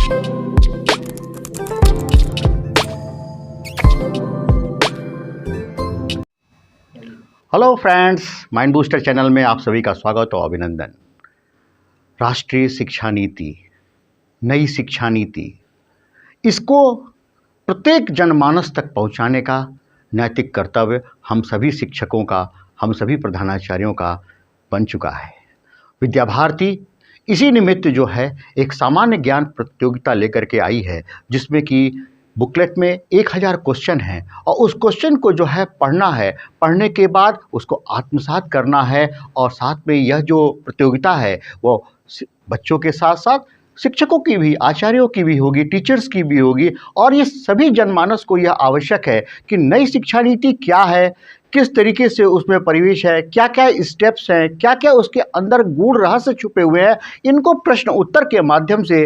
Hello friends, mind booster channel में आप सभी का स्वागत और अभिनंदन। राष्ट्रीय शिक्षा नीति, नई शिक्षा नीति, इसको प्रत्येक जनमानस तक पहुंचाने का नैतिक कर्तव्य हम सभी शिक्षकों का, हम सभी प्रधानाचार्यों का बन चुका है। विद्या भारती इसी निमित्त जो है एक सामान्य ज्ञान प्रतियोगिता लेकर के आई है, जिसमें कि बुकलेट में 1000 क्वेश्चन हैं और उस क्वेश्चन को जो है पढ़ना है, पढ़ने के बाद उसको आत्मसात करना है। और साथ में यह जो प्रतियोगिता है वो बच्चों के साथ साथ शिक्षकों की भी, आचार्यों की भी होगी, टीचर्स की भी होगी। और ये सभी जनमानस को यह आवश्यक है कि नई शिक्षा नीति क्या है, किस तरीके से उसमें परिवेश है, क्या क्या स्टेप्स हैं, क्या क्या उसके अंदर गूढ़ रहस्य छुपे हुए हैं, इनको प्रश्न उत्तर के माध्यम से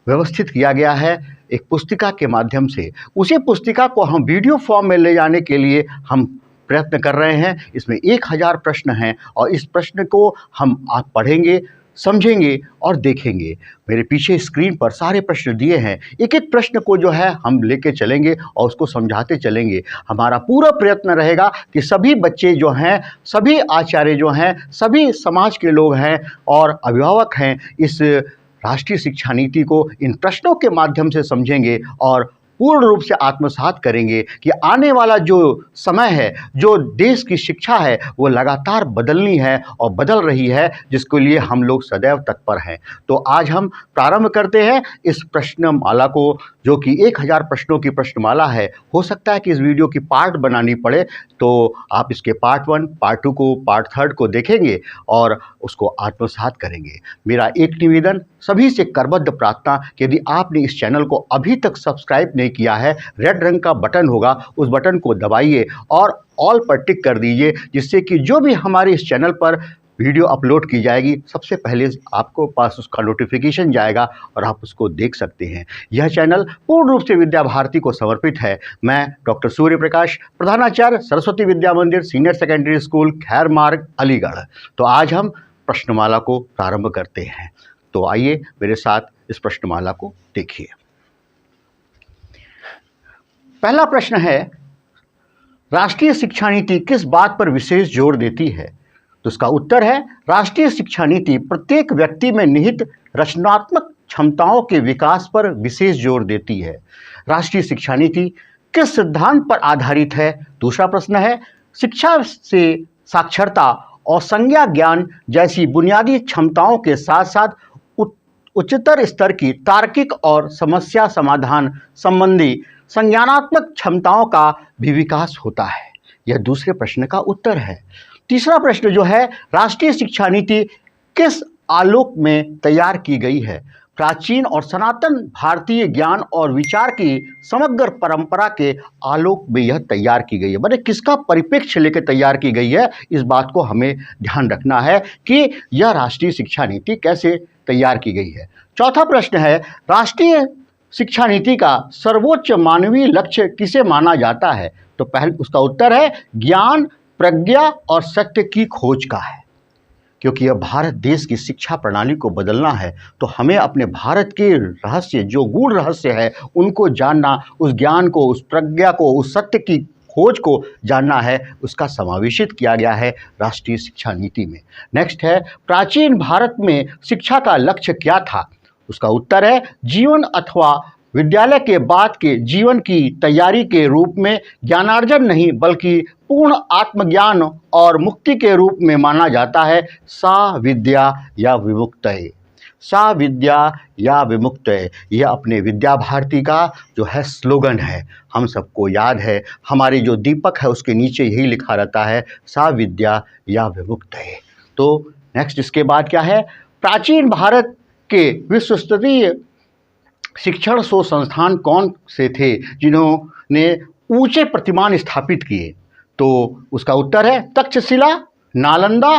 व्यवस्थित किया गया है एक पुस्तिका के माध्यम से। उसी पुस्तिका को हम वीडियो फॉर्म में ले जाने के लिए हम प्रयत्न कर रहे हैं। इसमें 1000 प्रश्न हैं और इस प्रश्न को हम आप पढ़ेंगे, समझेंगे और देखेंगे। मेरे पीछे स्क्रीन पर सारे प्रश्न दिए हैं, एक एक प्रश्न को जो है हम लेके चलेंगे और उसको समझाते चलेंगे। हमारा पूरा प्रयत्न रहेगा कि सभी बच्चे जो हैं, सभी आचार्य जो हैं, सभी समाज के लोग हैं और अभिभावक हैं, इस राष्ट्रीय शिक्षा नीति को इन प्रश्नों के माध्यम से समझेंगे और पूर्ण रूप से आत्मसात करेंगे कि आने वाला जो समय है, जो देश की शिक्षा है, वो लगातार बदलनी है और बदल रही है, जिसके लिए हम लोग सदैव तत्पर हैं। तो आज हम प्रारंभ करते हैं इस प्रश्नमाला को, जो कि 1000 प्रश्नों की प्रश्नमाला है। हो सकता है कि इस वीडियो की पार्ट बनानी पड़े, तो आप इसके पार्ट 1, पार्ट 2 को, पार्ट 3 को देखेंगे और उसको आत्मसात करेंगे। मेरा एक निवेदन, सभी से करबद्ध प्रार्थना कि यदि आपने इस चैनल को अभी तक सब्सक्राइब नहीं किया है, रेड रंग का बटन होगा, उस बटन को दबाइए और ऑल पर टिक कर दीजिए, जिससे कि जो भी हमारे इस चैनल पर वीडियो अपलोड की जाएगी, सबसे पहले आपको पास उसका नोटिफिकेशन जाएगा और आप उसको देख सकते हैं। यह चैनल पूर्ण रूप से विद्या भारती को समर्पित है। मैं डॉक्टर सूर्य प्रकाश, प्रधानाचार्य, सरस्वती विद्या मंदिर, सीनियर सेकेंडरी स्कूल, खैर मार्ग, अलीगढ़। तो आज हम प्रश्नमाला को प्रारंभ करते हैं। तो आइए मेरे साथ इस प्रश्नमाला को देखिए। पहला प्रश्न है, राष्ट्रीय शिक्षा नीति किस बात पर विशेष जोर देती है? तो इसका उत्तर है, राष्ट्रीय शिक्षा नीति प्रत्येक व्यक्ति में निहित रचनात्मक क्षमताओं के विकास पर विशेष जोर देती है। राष्ट्रीय शिक्षा नीति किस सिद्धांत पर आधारित है? दूसरा प्रश्न है, शिक्षा से साक्षरता और संज्ञा ज्ञान जैसी बुनियादी क्षमताओं के साथ साथ उच्चतर स्तर की तार्किक और समस्या समाधान संबंधी संज्ञानात्मक क्षमताओं का भी विकास होता है। यह दूसरे प्रश्न का उत्तर है। तीसरा प्रश्न जो है, राष्ट्रीय शिक्षा नीति किस आलोक में तैयार की गई है? प्राचीन और सनातन भारतीय ज्ञान और विचार की समग्र परंपरा के आलोक में यह तैयार की गई है। मैंने किसका परिप्रेक्ष्य लेकर तैयार की गई है, इस बात को हमें ध्यान रखना है कि यह राष्ट्रीय शिक्षा नीति कैसे तैयार की गई है। चौथा प्रश्न है, राष्ट्रीय शिक्षा नीति का सर्वोच्च मानवीय लक्ष्य किसे माना जाता है? तो पहले उसका उत्तर है, ज्ञान, प्रज्ञा और सत्य की खोज का है। क्योंकि यह भारत देश की शिक्षा प्रणाली को बदलना है, तो हमें अपने भारत के रहस्य, जो गूढ़ रहस्य है, उनको जानना, उस ज्ञान को, उस प्रज्ञा को, उस सत्य की खोज को जानना है। उसका समावेशित किया गया है राष्ट्रीय शिक्षा नीति में। नेक्स्ट है, प्राचीन भारत में शिक्षा का लक्ष्य क्या था? उसका उत्तर है, जीवन अथवा विद्यालय के बाद के जीवन की तैयारी के रूप में ज्ञानार्जन नहीं, बल्कि पूर्ण आत्मज्ञान और मुक्ति के रूप में माना जाता है। सा विद्या या विमुक्तये, सा विद्या या विमुक्तये, यह अपने विद्या भारती का जो है स्लोगन है। हम सबको याद है, हमारे जो दीपक है उसके नीचे यही लिखा रहता है, सा विद्या या विमुक्तये। तो नेक्स्ट इसके बाद क्या है, प्राचीन भारत के विश्वस्तरीय शिक्षण शोध संस्थान कौन से थे जिन्होंने ऊंचे प्रतिमान स्थापित किए? तो उसका उत्तर है, तक्षशिला, नालंदा,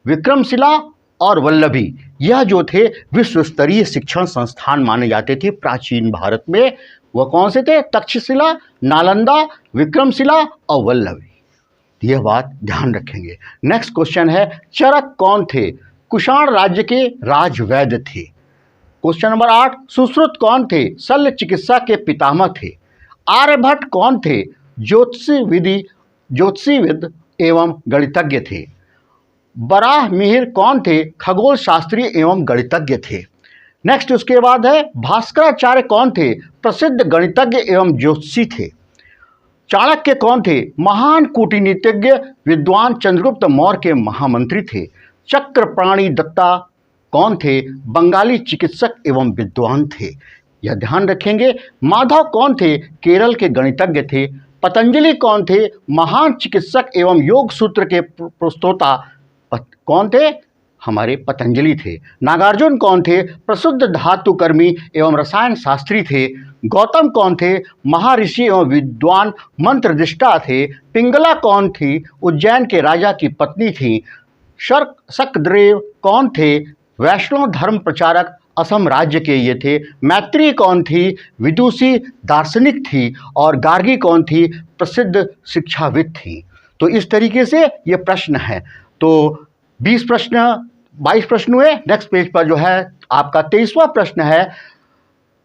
विक्रमशिला और वल्लभी। यह जो थे विश्व स्तरीय शिक्षण संस्थान माने जाते थे प्राचीन भारत में। वह कौन से थे? तक्षशिला, नालंदा, विक्रमशिला और वल्लभी। यह बात ध्यान रखेंगे। नेक्स्ट क्वेश्चन है, चरक कौन थे? कुषाण राज्य के राजवैद्य थे। क्वेश्चन नंबर 8, सुश्रुत कौन थे? शल्य चिकित्सा के पितामह थे। आर्यभट्ट कौन थे? ज्योतिषीविद एवं गणितज्ञ थे। बराह मिहिर कौन थे? खगोल शास्त्री एवं गणितज्ञ थे। नेक्स्ट उसके बाद है भास्कराचार्य कौन थे? प्रसिद्ध गणितज्ञ एवं ज्योतिषी थे। चाणक्य कौन थे? महान कूटनीतिज्ञ विद्वान चंद्रगुप्त मौर्य के महामंत्री थे। चक्रपाणि दत्ता कौन थे? बंगाली चिकित्सक एवं विद्वान थे। यह ध्यान रखेंगे। माधव कौन थे? केरल के गणितज्ञ थे। पतंजलि कौन थे? महान चिकित्सक एवं योग सूत्र के प्रस्तोता कौन थे? हमारे पतंजलि थे। नागार्जुन कौन थे? प्रसिद्ध धातुकर्मी एवं रसायन शास्त्री थे। गौतम कौन थे? महर्षि एवं विद्वान मंत्रदृष्टा थे। पिंगला कौन थी? उज्जैन के राजा की पत्नी थी। शकदेव कौन थे? वैष्णव धर्म प्रचारक असम राज्य के ये थे। मैत्री कौन थी? विदुषी दार्शनिक थी। और गार्गी कौन थी? प्रसिद्ध शिक्षाविद थी। तो इस तरीके से ये प्रश्न है। तो 22 प्रश्न हुए। नेक्स्ट पेज पर जो है आपका 23वां प्रश्न है,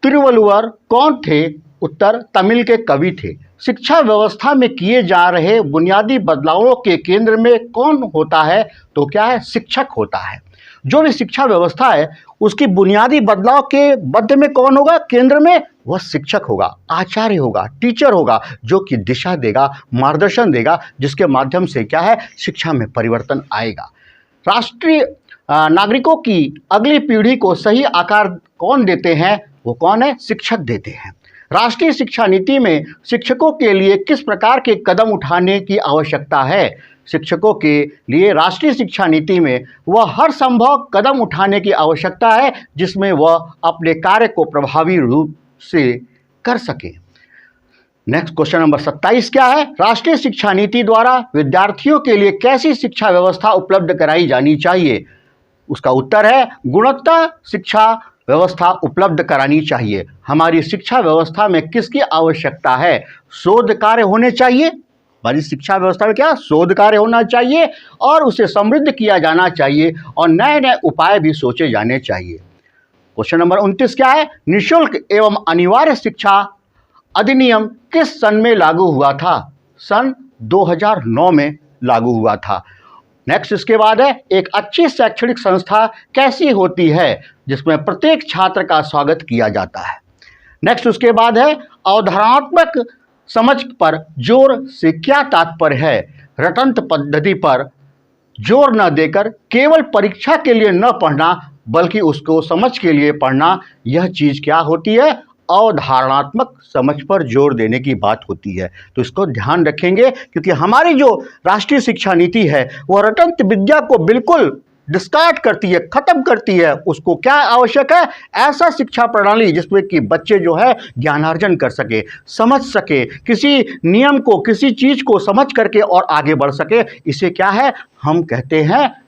तिरुवल्लुवर कौन थे? उत्तर तमिल के कवि थे। शिक्षा व्यवस्था में किए जा रहे बुनियादी बदलावों के केंद्र में कौन होता है? तो क्या है? शिक्षक होता है। जो भी शिक्षा व्यवस्था है उसकी बुनियादी बदलाव के मध्य में कौन होगा? केंद्र में वह शिक्षक होगा, आचार्य होगा, टीचर होगा, जो कि दिशा देगा, मार्गदर्शन देगा, जिसके माध्यम से क्या है? शिक्षा में परिवर्तन आएगा। राष्ट्रीय नागरिकों की अगली पीढ़ी को सही आकार कौन देते हैं? वो कौन है? शिक्षक देते हैं। राष्ट्रीय शिक्षा नीति में शिक्षकों के लिए किस प्रकार के कदम उठाने की आवश्यकता है? शिक्षकों के लिए राष्ट्रीय शिक्षा नीति में वह हर संभव कदम उठाने की आवश्यकता है जिसमें वह अपने कार्य को प्रभावी रूप से कर सके। नेक्स्ट क्वेश्चन नंबर 27 क्या है? राष्ट्रीय शिक्षा नीति द्वारा विद्यार्थियों के लिए कैसी शिक्षा व्यवस्था उपलब्ध कराई जानी चाहिए? उसका उत्तर है गुणवत्ता शिक्षा व्यवस्था उपलब्ध करानी चाहिए। हमारी शिक्षा व्यवस्था में किसकी आवश्यकता है? शोध कार्य होने चाहिए। हमारी शिक्षा व्यवस्था में क्या? शोध कार्य होना चाहिए और उसे समृद्ध किया जाना चाहिए और नए नए उपाय भी सोचे जाने चाहिए। क्वेश्चन नंबर 29 क्या है? निःशुल्क एवं अनिवार्य शिक्षा अधिनियम किस सन में लागू हुआ था? सन 2009 में लागू हुआ था। नेक्स्ट इसके बाद है एक अच्छी शैक्षणिक संस्था कैसी होती है? जिसमें प्रत्येक छात्र का स्वागत किया जाता है। नेक्स्ट उसके बाद है अवधारणात्मक समझ पर जोर से क्या तात्पर्य है? रटंत पद्धति पर जोर न देकर केवल परीक्षा के लिए न पढ़ना बल्कि उसको समझ के लिए पढ़ना, यह चीज़ क्या होती है? अवधारणात्मक समझ पर जोर देने की बात होती है। तो इसको ध्यान रखेंगे क्योंकि हमारी जो राष्ट्रीय शिक्षा नीति है वह रटंत विद्या को बिल्कुल डिस्कार्ड करती है, खत्म करती है। उसको क्या आवश्यक है? ऐसा शिक्षा प्रणाली जिसमें कि बच्चे जो है ज्ञानार्जन कर सके, समझ सके, किसी नियम को, किसी चीज को समझ करके और आगे बढ़ सके। इसे क्या है? हम कहते हैं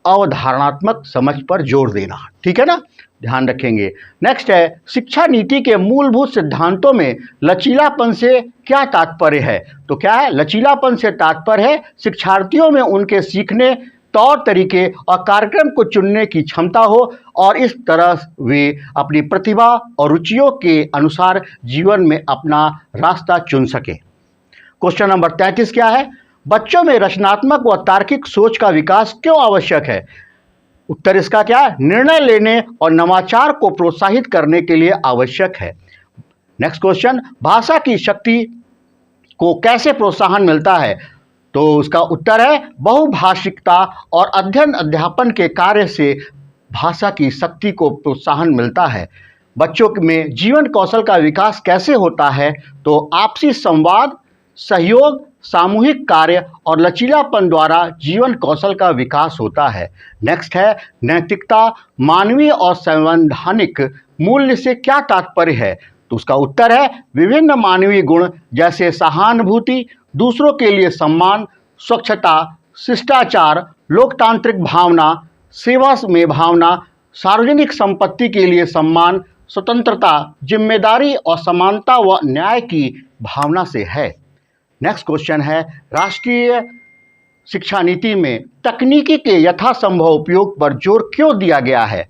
अवधारणात्मक समझ पर जोर देना। ठीक है ना? ध्यान रखेंगे। नेक्स्ट है शिक्षा नीति के मूलभूत सिद्धांतों में लचीलापन से क्या तात्पर्य है? तो क्या है? लचीलापन से तात्पर्य है शिक्षार्थियों में उनके सीखने तौर तरीके और कार्यक्रम को चुनने की क्षमता हो और इस तरह वे अपनी प्रतिभा और रुचियों के अनुसार जीवन में अपना रास्ता चुन सके। क्वेश्चन नंबर 33 क्या है? बच्चों में रचनात्मक व तार्किक सोच का विकास क्यों आवश्यक है? उत्तर इसका क्या है? निर्णय लेने और नवाचार को प्रोत्साहित करने के लिए आवश्यक है। नेक्स्ट क्वेश्चन, भाषा की शक्ति को कैसे प्रोत्साहन मिलता है? तो उसका उत्तर है बहुभाषिकता और अध्ययन अध्यापन के कार्य से भाषा की शक्ति को प्रोत्साहन मिलता है। बच्चों में जीवन कौशल का विकास कैसे होता है? तो आपसी संवाद, सहयोग, सामूहिक कार्य और लचीलापन द्वारा जीवन कौशल का विकास होता है। नेक्स्ट है नैतिकता, मानवीय और संवैधानिक मूल्य से क्या तात्पर्य है? तो उसका उत्तर है विभिन्न मानवीय गुण जैसे सहानुभूति, दूसरों के लिए सम्मान, स्वच्छता, शिष्टाचार, लोकतांत्रिक भावना, सेवा में भावना, सार्वजनिक संपत्ति के लिए सम्मान, स्वतंत्रता, जिम्मेदारी और समानता व न्याय की भावना से है। नेक्स्ट क्वेश्चन है राष्ट्रीय शिक्षा नीति में तकनीकी के यथासंभव उपयोग पर जोर क्यों दिया गया है?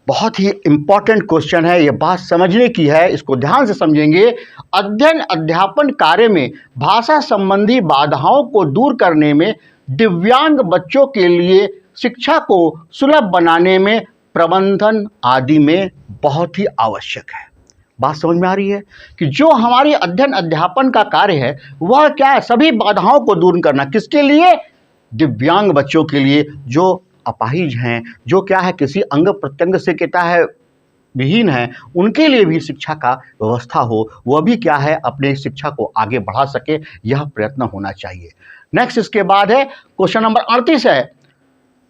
बहुत ही इंपॉर्टेंट क्वेश्चन है, ये बात समझने की है, इसको ध्यान से समझेंगे। अध्ययन अध्यापन कार्य में भाषा संबंधी बाधाओं को दूर करने में, दिव्यांग बच्चों के लिए शिक्षा को सुलभ बनाने में, प्रबंधन आदि में बहुत ही आवश्यक है। बात समझ में आ रही है कि जो हमारी अध्ययन अध्यापन का कार्य है वह क्या है, सभी बाधाओं को दूर करना। किसके लिए? दिव्यांग बच्चों के लिए, जो अपाहिज हैं, जो क्या है किसी अंग प्रत्यंग से कहता है विहीन है, उनके लिए भी शिक्षा का व्यवस्था हो, वह भी क्या है अपने शिक्षा को आगे बढ़ा सके, यह प्रयत्न होना चाहिए। नेक्स्ट इसके बाद है क्वेश्चन नंबर 38 है,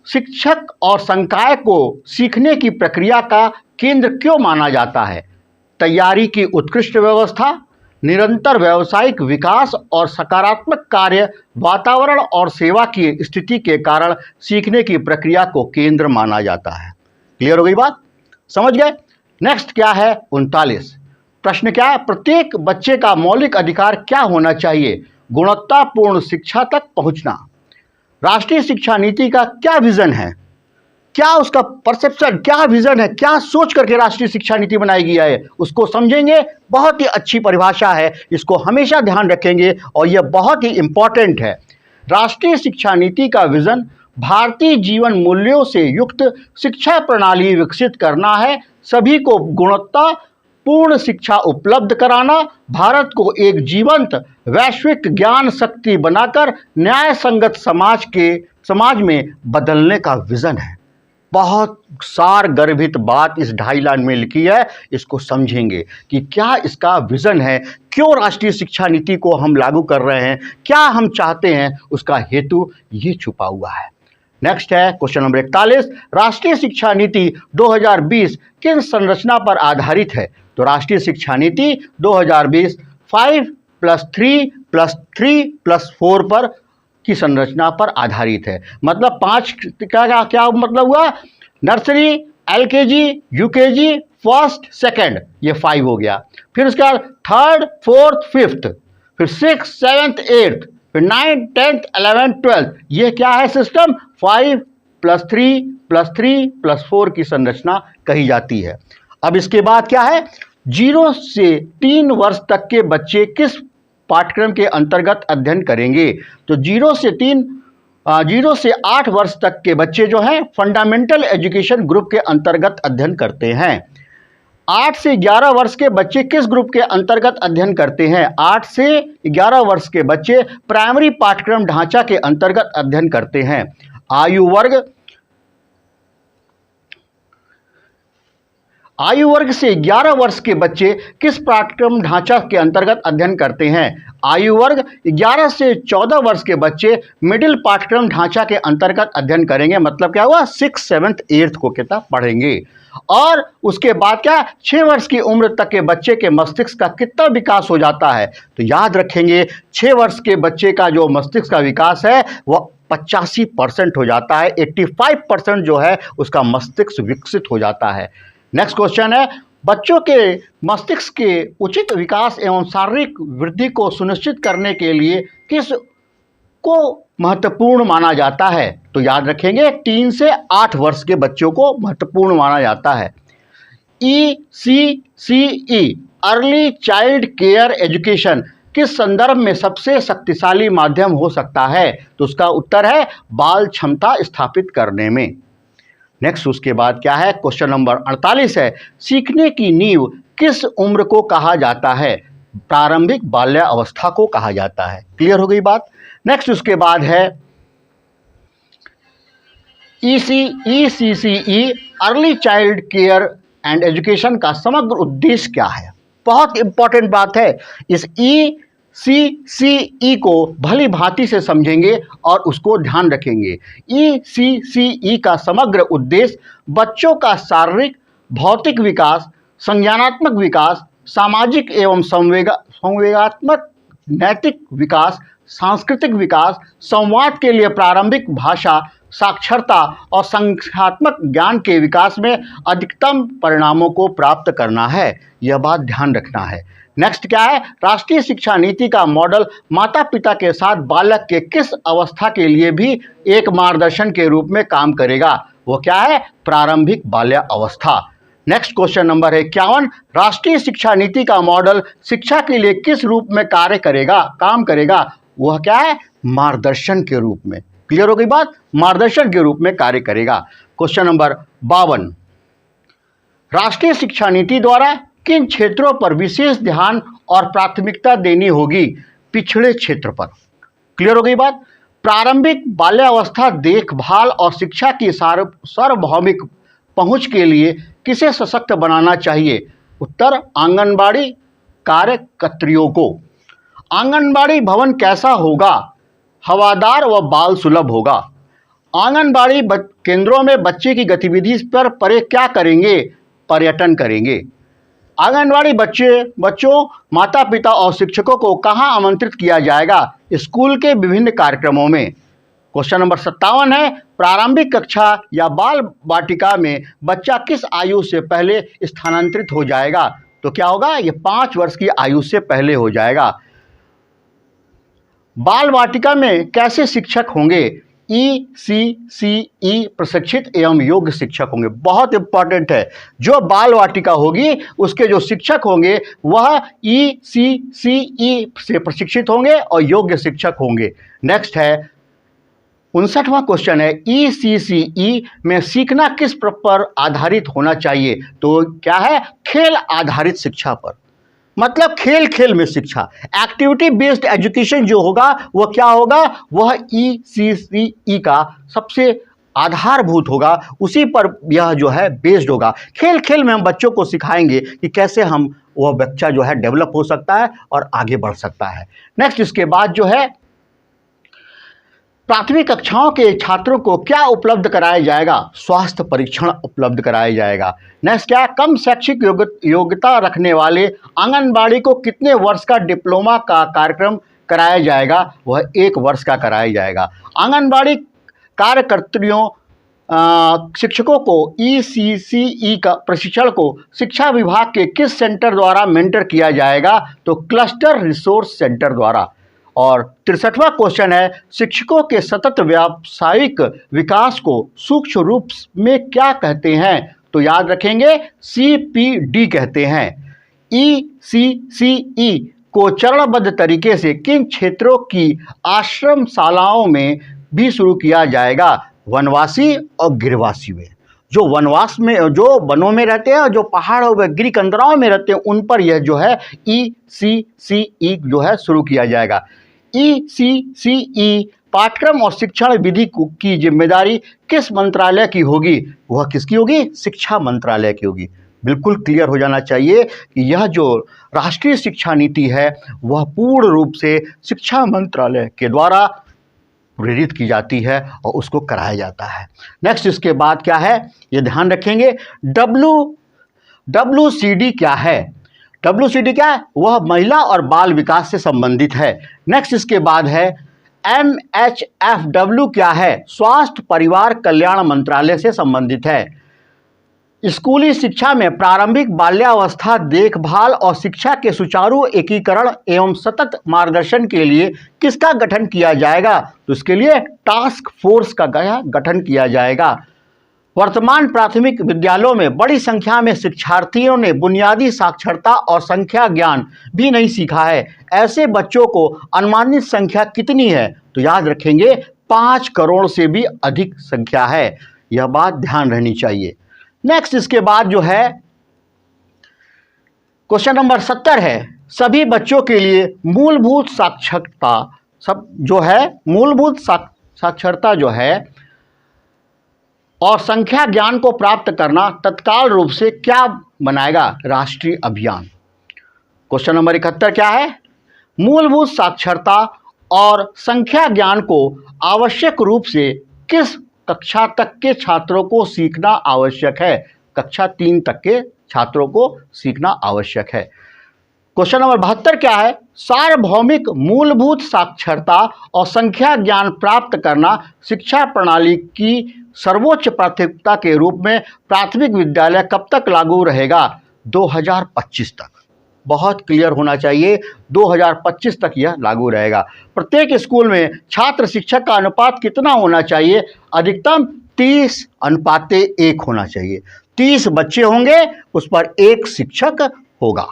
शिक्षक और संकाय को सीखने की प्रक्रिया का केंद्र क्यों माना जाता है? तैयारी की उत्कृष्ट व्यवस्था, निरंतर व्यावसायिक विकास और सकारात्मक कार्य वातावरण और सेवा की स्थिति के कारण सीखने की प्रक्रिया को केंद्र माना जाता है। क्लियर हो गई बात? समझ गए? नेक्स्ट क्या है 39 प्रश्न क्या है, प्रत्येक बच्चे का मौलिक अधिकार क्या होना चाहिए? गुणवत्तापूर्ण शिक्षा तक पहुंचना। राष्ट्रीय शिक्षा नीति का क्या विजन है? क्या उसका परसेप्शन, क्या विजन है, क्या सोच करके राष्ट्रीय शिक्षा नीति बनाई गई है, उसको समझेंगे। बहुत ही अच्छी परिभाषा है, इसको हमेशा ध्यान रखेंगे और यह बहुत ही इंपॉर्टेंट है। राष्ट्रीय शिक्षा नीति का विजन भारतीय जीवन मूल्यों से युक्त शिक्षा प्रणाली विकसित करना है, सभी को गुणवत्ता पूर्ण शिक्षा उपलब्ध कराना, भारत को एक जीवंत वैश्विक ज्ञान शक्ति बनाकर न्याय संगत समाज में बदलने का विजन है। बहुत सार गर्भित बात इस 2.5 लाइन में लिखी है, इसको समझेंगे कि क्या इसका विजन है, क्यों राष्ट्रीय शिक्षा नीति को हम लागू कर रहे हैं, क्या हम चाहते हैं, उसका हेतु ये छुपा हुआ है। नेक्स्ट है क्वेश्चन नंबर 41, राष्ट्रीय शिक्षा नीति 2020 किस संरचना पर आधारित है? तो राष्ट्रीय शिक्षा नीति 2020 5+3+3+4 पर की संरचना पर आधारित है। मतलब 5 क्या मतलब हुआ? Nursery, LKG, UKG, first, second, ये 5 हो गया। फिर उसके बाद थर्ड, फोर्थ, फिफ्थ, फिर 6, 7, 8, फिर 9, 10, 11, 12, ये क्या है सिस्टम? 5+3+3+4 की संरचना कही जाती है। अब इसके बाद क्या है, 0 से 3 वर्ष तक के बच्चे किस पाठ्यक्रम के अंतर्गत अध्ययन करेंगे? तो 0 से 8 वर्ष तक के बच्चे जो हैं फंडामेंटल एजुकेशन ग्रुप के अंतर्गत अध्ययन करते हैं। 8 से 11 वर्ष के बच्चे किस ग्रुप के अंतर्गत अध्ययन करते हैं? 8 से 11 वर्ष के बच्चे प्राइमरी पाठ्यक्रम ढांचा के अंतर्गत अध्ययन करते हैं। आयु वर्ग से 11 वर्ष के बच्चे किस पाठ्यक्रम ढांचा के अंतर्गत अध्ययन करते हैं? आयु वर्ग 11 से 14 वर्ष के बच्चे मिडिल पाठ्यक्रम ढांचा के अंतर्गत अध्ययन करेंगे। मतलब क्या हुआ? 6, 7, 8 को कितना पढ़ेंगे। और उसके बाद क्या, 6 वर्ष की उम्र तक के बच्चे के मस्तिष्क का कितना विकास हो जाता है? तो याद रखेंगे 6 वर्ष के बच्चे का जो मस्तिष्क का विकास है वह 85% हो जाता है। 85% जो है उसका मस्तिष्क विकसित हो जाता है। नेक्स्ट क्वेश्चन है, बच्चों के मस्तिष्क के उचित विकास एवं शारीरिक वृद्धि को सुनिश्चित करने के लिए किस को महत्वपूर्ण माना जाता है? तो याद रखेंगे 3 से 8 वर्ष के बच्चों को महत्वपूर्ण माना जाता है। ECCE early child care education किस संदर्भ में सबसे शक्तिशाली माध्यम हो सकता है? तो उसका उत्तर है बाल क्षमता स्थापित करने में। नेक्स्ट उसके बाद क्या है, क्वेश्चन नंबर 48 है, सीखने की नींव किस उम्र को कहा जाता है? प्रारंभिक बाल्यावस्था को कहा जाता है। क्लियर हो गई बात? नेक्स्ट उसके बाद है ECCE early child care and education का समग्र उद्देश्य क्या है? बहुत इंपॉर्टेंट बात है। इस ECCE को भली भांति से समझेंगे और उसको ध्यान रखेंगे। ECCE का समग्र उद्देश्य बच्चों का शारीरिक भौतिक विकास, संज्ञानात्मक विकास, सामाजिक एवं संवेगात्मक नैतिक विकास, सांस्कृतिक विकास, संवाद के लिए प्रारंभिक भाषा, साक्षरता और संख्यात्मक ज्ञान के विकास में अधिकतम परिणामों को प्राप्त करना है। यह बात ध्यान रखना है। नेक्स्ट क्या है, राष्ट्रीय शिक्षा नीति का मॉडल माता पिता के साथ बालक के किस अवस्था के लिए भी एक मार्गदर्शन के रूप में काम करेगा? वो क्या है? प्रारंभिक बाल्यावस्था। नेक्स्ट क्वेश्चन नंबर है 51, राष्ट्रीय शिक्षा नीति का मॉडल शिक्षा के लिए किस रूप में काम करेगा? वह क्या है? मार्गदर्शन के रूप में। क्लियर हो गई बात? मार्गदर्शन के रूप में कार्य करेगा। क्वेश्चन नंबर 52, राष्ट्रीय शिक्षा नीति द्वारा किन क्षेत्रों पर विशेष ध्यान और प्राथमिकता देनी होगी? पिछड़े क्षेत्र पर। क्लियर हो गई बात? प्रारंभिक बाल्यावस्था देखभाल और शिक्षा की सार्वभौमिक पहुंच के लिए किसे सशक्त बनाना चाहिए? उत्तर, आंगनबाड़ी कार्यकर्त्रियों को। आंगनबाड़ी भवन कैसा होगा? हवादार व बाल सुलभ होगा। आंगनबाड़ी केंद्रों में बच्चे की पर परे क्या करेंगे? पर्यटन करेंगे। आंगनबाड़ी बच्चों, माता पिता और शिक्षकों को कहाँ आमंत्रित किया जाएगा? स्कूल के विभिन्न कार्यक्रमों में। क्वेश्चन नंबर 57 है, प्रारंभिक कक्षा या बाल वाटिका में बच्चा किस आयु से पहले स्थानांतरित हो जाएगा? तो क्या होगा? ये 5 वर्ष की आयु से पहले हो जाएगा। बाल वाटिका में कैसे शिक्षक होंगे? ECCE प्रशिक्षित एवं योग्य शिक्षक होंगे। बहुत इंपॉर्टेंट है, जो बाल वाटिका होगी उसके जो शिक्षक होंगे वह ECCE से प्रशिक्षित होंगे और योग्य शिक्षक होंगे। नेक्स्ट है 59वां क्वेश्चन है, ECCE में सीखना किस पर आधारित होना चाहिए? तो क्या है? खेल आधारित शिक्षा पर। मतलब खेल खेल में शिक्षा, एक्टिविटी बेस्ड एजुकेशन जो होगा वह क्या होगा? वह ECCE का सबसे आधारभूत होगा, उसी पर यह जो है बेस्ड होगा। खेल खेल में हम बच्चों को सिखाएंगे कि कैसे वह बच्चा जो है डेवलप हो सकता है और आगे बढ़ सकता है। नेक्स्ट, इसके बाद जो है प्राथमिक कक्षाओं के छात्रों को क्या उपलब्ध कराया जाएगा? स्वास्थ्य परीक्षण उपलब्ध कराया जाएगा। नेक्स्ट क्या? कम शैक्षिक योग्यता रखने वाले आंगनबाड़ी को कितने वर्ष का डिप्लोमा का कार्यक्रम कराया जाएगा? वह 1 वर्ष का कराया जाएगा। आंगनबाड़ी कार्यकर्त्रियों शिक्षकों को ECCE का प्रशिक्षण को शिक्षा विभाग के किस सेंटर द्वारा मेंटर किया जाएगा? तो क्लस्टर रिसोर्स सेंटर द्वारा। और 63वां क्वेश्चन है, शिक्षकों के सतत व्यावसायिक विकास को सूक्ष्म रूप में क्या कहते हैं? तो याद रखेंगे, CPD कहते हैं। ECCE को चरणबद्ध तरीके से किन क्षेत्रों की आश्रमशालाओं में भी शुरू किया जाएगा? वनवासी और गिरवासी में। जो वनवास में, जो वनों में रहते हैं और जो पहाड़ों में गिरी कंदराओं में रहते हैं, उन पर यह जो है ECCE जो है शुरू किया जाएगा। ECCE पाठ्यक्रम और शिक्षण विधि की जिम्मेदारी किस मंत्रालय की होगी? वह किसकी होगी? शिक्षा मंत्रालय की होगी। बिल्कुल क्लियर हो जाना चाहिए कि यह जो राष्ट्रीय शिक्षा नीति है वह पूर्ण रूप से शिक्षा मंत्रालय के द्वारा प्रेरित की जाती है और उसको कराया जाता है। नेक्स्ट, इसके बाद क्या है? ये ध्यान रखेंगे, WCD क्या है? WCD क्या है? वह महिला और बाल विकास से संबंधित है। नेक्स्ट, इसके बाद है MHFW क्या है? स्वास्थ्य परिवार कल्याण मंत्रालय से संबंधित है। स्कूली शिक्षा में प्रारंभिक बाल्यावस्था देखभाल और शिक्षा के सुचारू एकीकरण एवं सतत मार्गदर्शन के लिए किसका गठन किया जाएगा? तो इसके लिए टास्क फोर्स का गठन किया जाएगा। वर्तमान प्राथमिक विद्यालयों में बड़ी संख्या में शिक्षार्थियों ने बुनियादी साक्षरता और संख्या ज्ञान भी नहीं सीखा है। ऐसे बच्चों को अनुमानित संख्या कितनी है? तो याद रखेंगे 5 करोड़ से भी अधिक संख्या है। यह बात ध्यान रहनी चाहिए। नेक्स्ट, इसके बाद जो है क्वेश्चन नंबर 70 है, सभी बच्चों के लिए मूलभूत साक्षरता जो है और संख्या ज्ञान को प्राप्त करना तत्काल रूप से क्या बनाएगा? राष्ट्रीय अभियान। क्वेश्चन नंबर 71 क्या है? मूलभूत साक्षरता और संख्या ज्ञान को आवश्यक रूप से किस कक्षा तक के छात्रों को सीखना आवश्यक है? कक्षा 3 तक के छात्रों को सीखना आवश्यक है। क्वेश्चन नंबर 72 क्या है? सार्वभौमिक मूलभूत साक्षरता और संख्या ज्ञान प्राप्त करना शिक्षा प्रणाली की सर्वोच्च प्राथमिकता के रूप में प्राथमिक विद्यालय कब तक लागू रहेगा? 2025 तक। बहुत क्लियर होना चाहिए, 2025 तक यह लागू रहेगा। प्रत्येक स्कूल में छात्र शिक्षक का अनुपात कितना होना चाहिए? अधिकतम 30:1 होना चाहिए। 30 बच्चे होंगे, उस पर 1 शिक्षक होगा।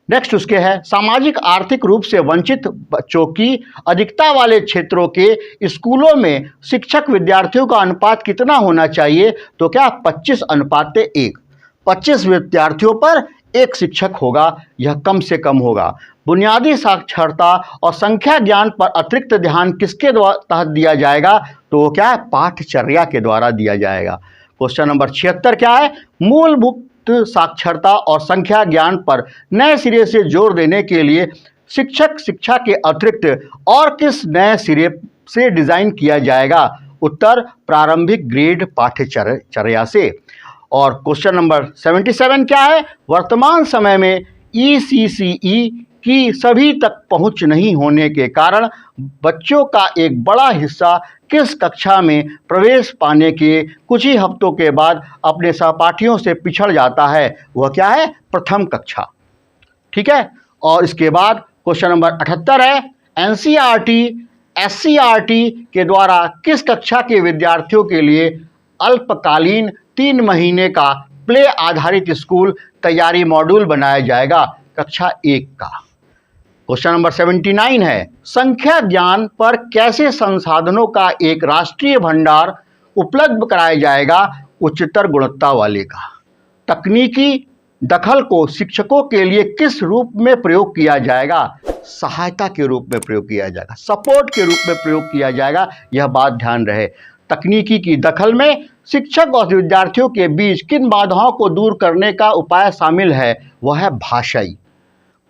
नेक्स्ट उसके है, सामाजिक आर्थिक रूप से वंचित बच्चों की अधिकता वाले क्षेत्रों के स्कूलों में शिक्षक विद्यार्थियों का अनुपात कितना होना चाहिए? तो क्या 25:1। 25 विद्यार्थियों पर 1 शिक्षक होगा, यह कम से कम होगा। बुनियादी साक्षरता और संख्या ज्ञान पर अतिरिक्त ध्यान किसके तहत दिया जाएगा? तो क्या है, पाठचर्या के द्वारा दिया जाएगा। क्वेश्चन नंबर 76 क्या है, मूलभूत साक्षरता और संख्या ज्ञान पर नए सिरे से जोर देने के लिए शिक्षक शिक्षा के अतिरिक्त और किस नए सिरे से डिजाइन किया जाएगा? उत्तर, प्रारंभिक ग्रेड पाठ्यचर्या से। और क्वेश्चन नंबर 77 क्या है, वर्तमान समय में ECCE की सभी तक पहुंच नहीं होने के कारण बच्चों का एक बड़ा हिस्सा किस कक्षा में प्रवेश पाने के कुछ ही हफ्तों के बाद अपने सहपाठियों से पिछड़ जाता है? वह क्या है, प्रथम कक्षा। ठीक है। और इसके बाद क्वेश्चन नंबर 78 है, NCERT SCERT के द्वारा किस कक्षा के विद्यार्थियों के लिए अल्पकालीन 3 महीने का प्ले आधारित स्कूल तैयारी मॉड्यूल बनाया जाएगा? कक्षा 1 का। क्वेश्चन नंबर 79 है, संख्या ज्ञान पर कैसे संसाधनों का एक राष्ट्रीय भंडार उपलब्ध कराया जाएगा? उच्चतर गुणवत्ता वाले का। तकनीकी दखल को शिक्षकों के लिए किस रूप में प्रयोग किया जाएगा? सहायता के रूप में प्रयोग किया जाएगा, सपोर्ट के रूप में प्रयोग किया जाएगा, यह बात ध्यान रहे। तकनीकी की दखल में शिक्षक और विद्यार्थियों के बीच किन बाधाओं को दूर करने का उपाय शामिल है? वह है भाषाई।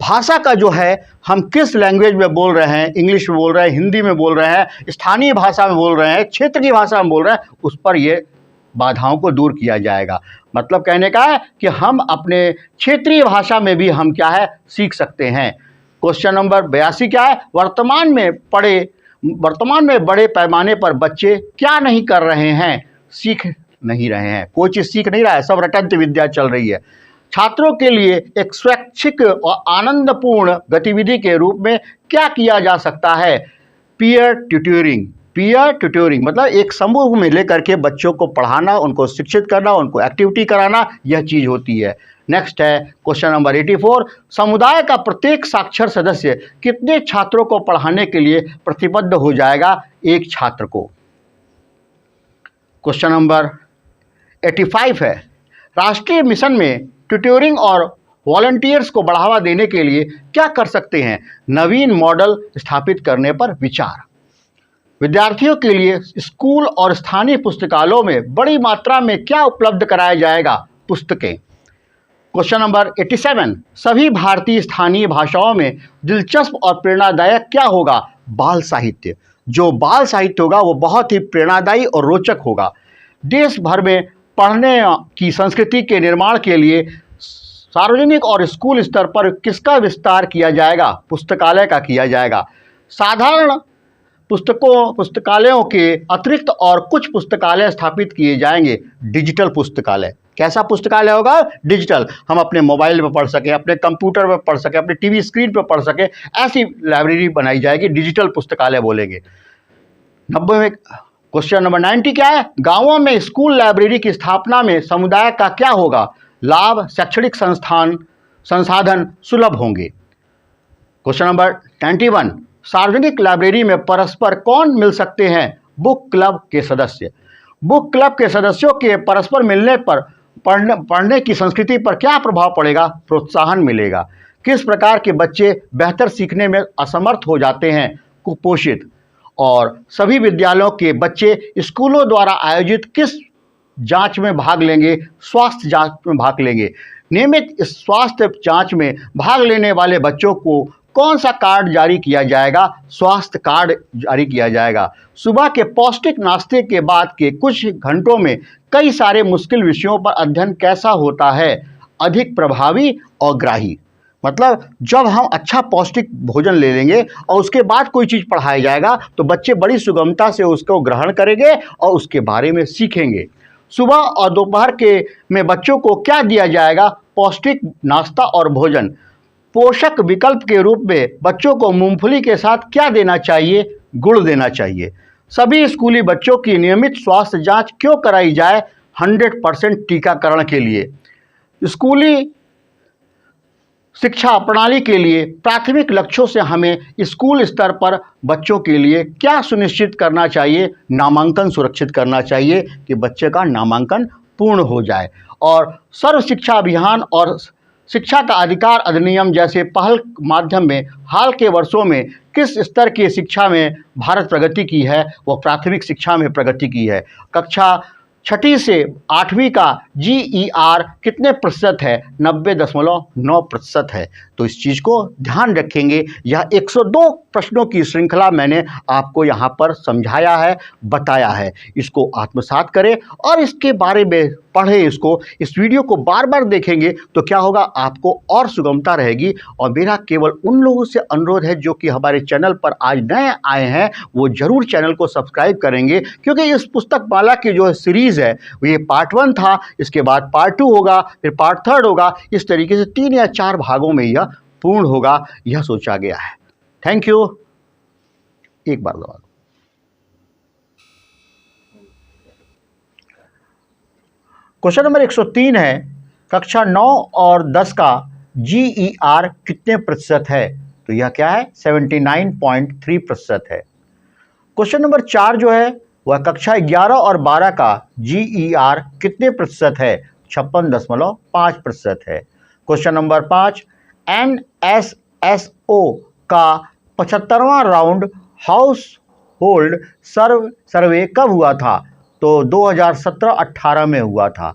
भाषा का जो है, हम किस लैंग्वेज में बोल रहे हैं, इंग्लिश में बोल रहे हैं, हिंदी में बोल रहे हैं, स्थानीय भाषा में बोल रहे हैं, क्षेत्र की भाषा में बोल रहे हैं, उस पर ये बाधाओं को दूर किया जाएगा। मतलब कहने का है कि हम अपने क्षेत्रीय भाषा में भी हम क्या है, सीख सकते हैं। क्वेश्चन नंबर 82 क्या है, वर्तमान में बड़े पैमाने पर बच्चे क्या नहीं कर रहे हैं? सीख नहीं रहे हैं, कोई चीज़ सीख नहीं रहा है, सब रटंत विद्या चल रही है। छात्रों के लिए एक स्वैच्छिक और आनंदपूर्ण गतिविधि के रूप में क्या किया जा सकता है? पीयर ट्यूटरिंग मतलब एक समूह में लेकर के बच्चों को पढ़ाना, उनको शिक्षित करना, उनको एक्टिविटी कराना, यह चीज़ होती है। नेक्स्ट है क्वेश्चन नंबर 84, समुदाय का प्रत्येक साक्षर सदस्य कितने छात्रों को पढ़ाने के लिए प्रतिबद्ध हो जाएगा? 1 छात्र को। क्वेश्चन नंबर 85 है, राष्ट्रीय मिशन में ट्यूटरिंग और वॉलंटियर्स को बढ़ावा देने के लिए क्या कर सकते हैं? नवीन मॉडल स्थापित करने पर विचार। विद्यार्थियों के लिए स्कूल और स्थानीय पुस्तकालयों में बड़ी मात्रा में क्या उपलब्ध कराया जाएगा? पुस्तकें। क्वेश्चन नंबर 87, सभी भारतीय स्थानीय भाषाओं में दिलचस्प और प्रेरणादायक क्या होगा? बाल साहित्य। जो बाल साहित्य होगा वो बहुत ही प्रेरणादायी और रोचक होगा। देश भर में पढ़ने की संस्कृति के निर्माण के लिए सार्वजनिक और स्कूल स्तर पर किसका विस्तार किया जाएगा? पुस्तकालय का किया जाएगा। साधारण पुस्तकालयों के अतिरिक्त और कुछ पुस्तकालय स्थापित किए जाएंगे। डिजिटल पुस्तकालय। कैसा पुस्तकालय होगा? डिजिटल। हम अपने मोबाइल पर पढ़ सकें, अपने कंप्यूटर पर पढ़ सकें, अपने टीवी स्क्रीन पर पढ़ सकें, ऐसी लाइब्रेरी बनाई जाएगी, डिजिटल पुस्तकालय बोलेंगे। 90 में क्वेश्चन नंबर 90 क्या है, गांवों में स्कूल लाइब्रेरी की स्थापना में समुदाय का क्या होगा लाभ? शैक्षणिक संसाधन सुलभ होंगे। क्वेश्चन नंबर 91, सार्वजनिक लाइब्रेरी में परस्पर कौन मिल सकते हैं? बुक क्लब के सदस्य। बुक क्लब के सदस्यों के परस्पर मिलने पर पढ़ने की संस्कृति पर क्या प्रभाव पड़ेगा? प्रोत्साहन मिलेगा। किस प्रकार के बच्चे बेहतर सीखने में असमर्थ हो जाते हैं? कुपोषित। और सभी विद्यालयों के बच्चे स्कूलों द्वारा आयोजित किस जांच में भाग लेंगे? स्वास्थ्य जांच में भाग लेंगे। नियमित इस स्वास्थ्य जांच में भाग लेने वाले बच्चों को कौन सा कार्ड जारी किया जाएगा? स्वास्थ्य कार्ड जारी किया जाएगा। सुबह के पौष्टिक नाश्ते के बाद के कुछ घंटों में कई सारे मुश्किल विषयों पर अध्ययन कैसा होता है? अधिक प्रभावी और ग्राही। मतलब जब हम अच्छा पौष्टिक भोजन ले लेंगे और उसके बाद कोई चीज़ पढ़ाया जाएगा तो बच्चे बड़ी सुगमता से उसको ग्रहण करेंगे और उसके बारे में सीखेंगे। सुबह और दोपहर में बच्चों को क्या दिया जाएगा? पौष्टिक नाश्ता और भोजन। पोषक विकल्प के रूप में बच्चों को मूंगफली के साथ क्या देना चाहिए? गुड़ देना चाहिए। सभी स्कूली बच्चों की नियमित स्वास्थ्य जांच क्यों कराई जाए 100% टीकाकरण के लिए। स्कूली शिक्षा प्रणाली के लिए प्राथमिक लक्ष्यों से हमें स्कूल स्तर पर बच्चों के लिए क्या सुनिश्चित करना चाहिए। नामांकन सुरक्षित करना चाहिए कि बच्चे का नामांकन पूर्ण हो जाए, और सर्व शिक्षा अभियान और शिक्षा का अधिकार अधिनियम जैसे पहल माध्यम में हाल के वर्षों में किस स्तर की शिक्षा में भारत प्रगति की है, वो प्राथमिक शिक्षा में प्रगति की है। कक्षा 6ठी से 8वीं का GER कितने प्रतिशत है? 90.9% है। तो इस चीज़ को ध्यान रखेंगे। यह 102 प्रश्नों की श्रृंखला मैंने आपको यहाँ पर समझाया है, बताया है। इसको आत्मसात करें और इसके बारे में पढ़ें। इस वीडियो को बार बार देखेंगे तो क्या होगा, आपको और सुगमता रहेगी। और मेरा केवल उन लोगों से अनुरोध है जो कि हमारे चैनल पर आज नए आए हैं, वो जरूर चैनल को सब्सक्राइब करेंगे, क्योंकि इस पुस्तक माला की जो सीरीज़ है ये पार्ट 1 था, इसके बाद पार्ट 2 होगा, फिर पार्ट 3 होगा। इस तरीके से 3 या 4 भागों में यह पूर्ण होगा, यह सोचा गया है। Thank you. एक बार दबा दो। क्वेश्चन नंबर 103 है, कक्षा 9 और 10 का GER कितने प्रतिशत है? तो यह क्या है? 79.3% है। क्वेश्चन नंबर 4 जो है वह कक्षा 11 और 12 का GER कितने प्रतिशत है? 56.5% है। क्वेश्चन नंबर 5, NSSO का 75वां राउंड हाउस होल्ड सर्वे कब हुआ था? तो 2017-18 में हुआ था।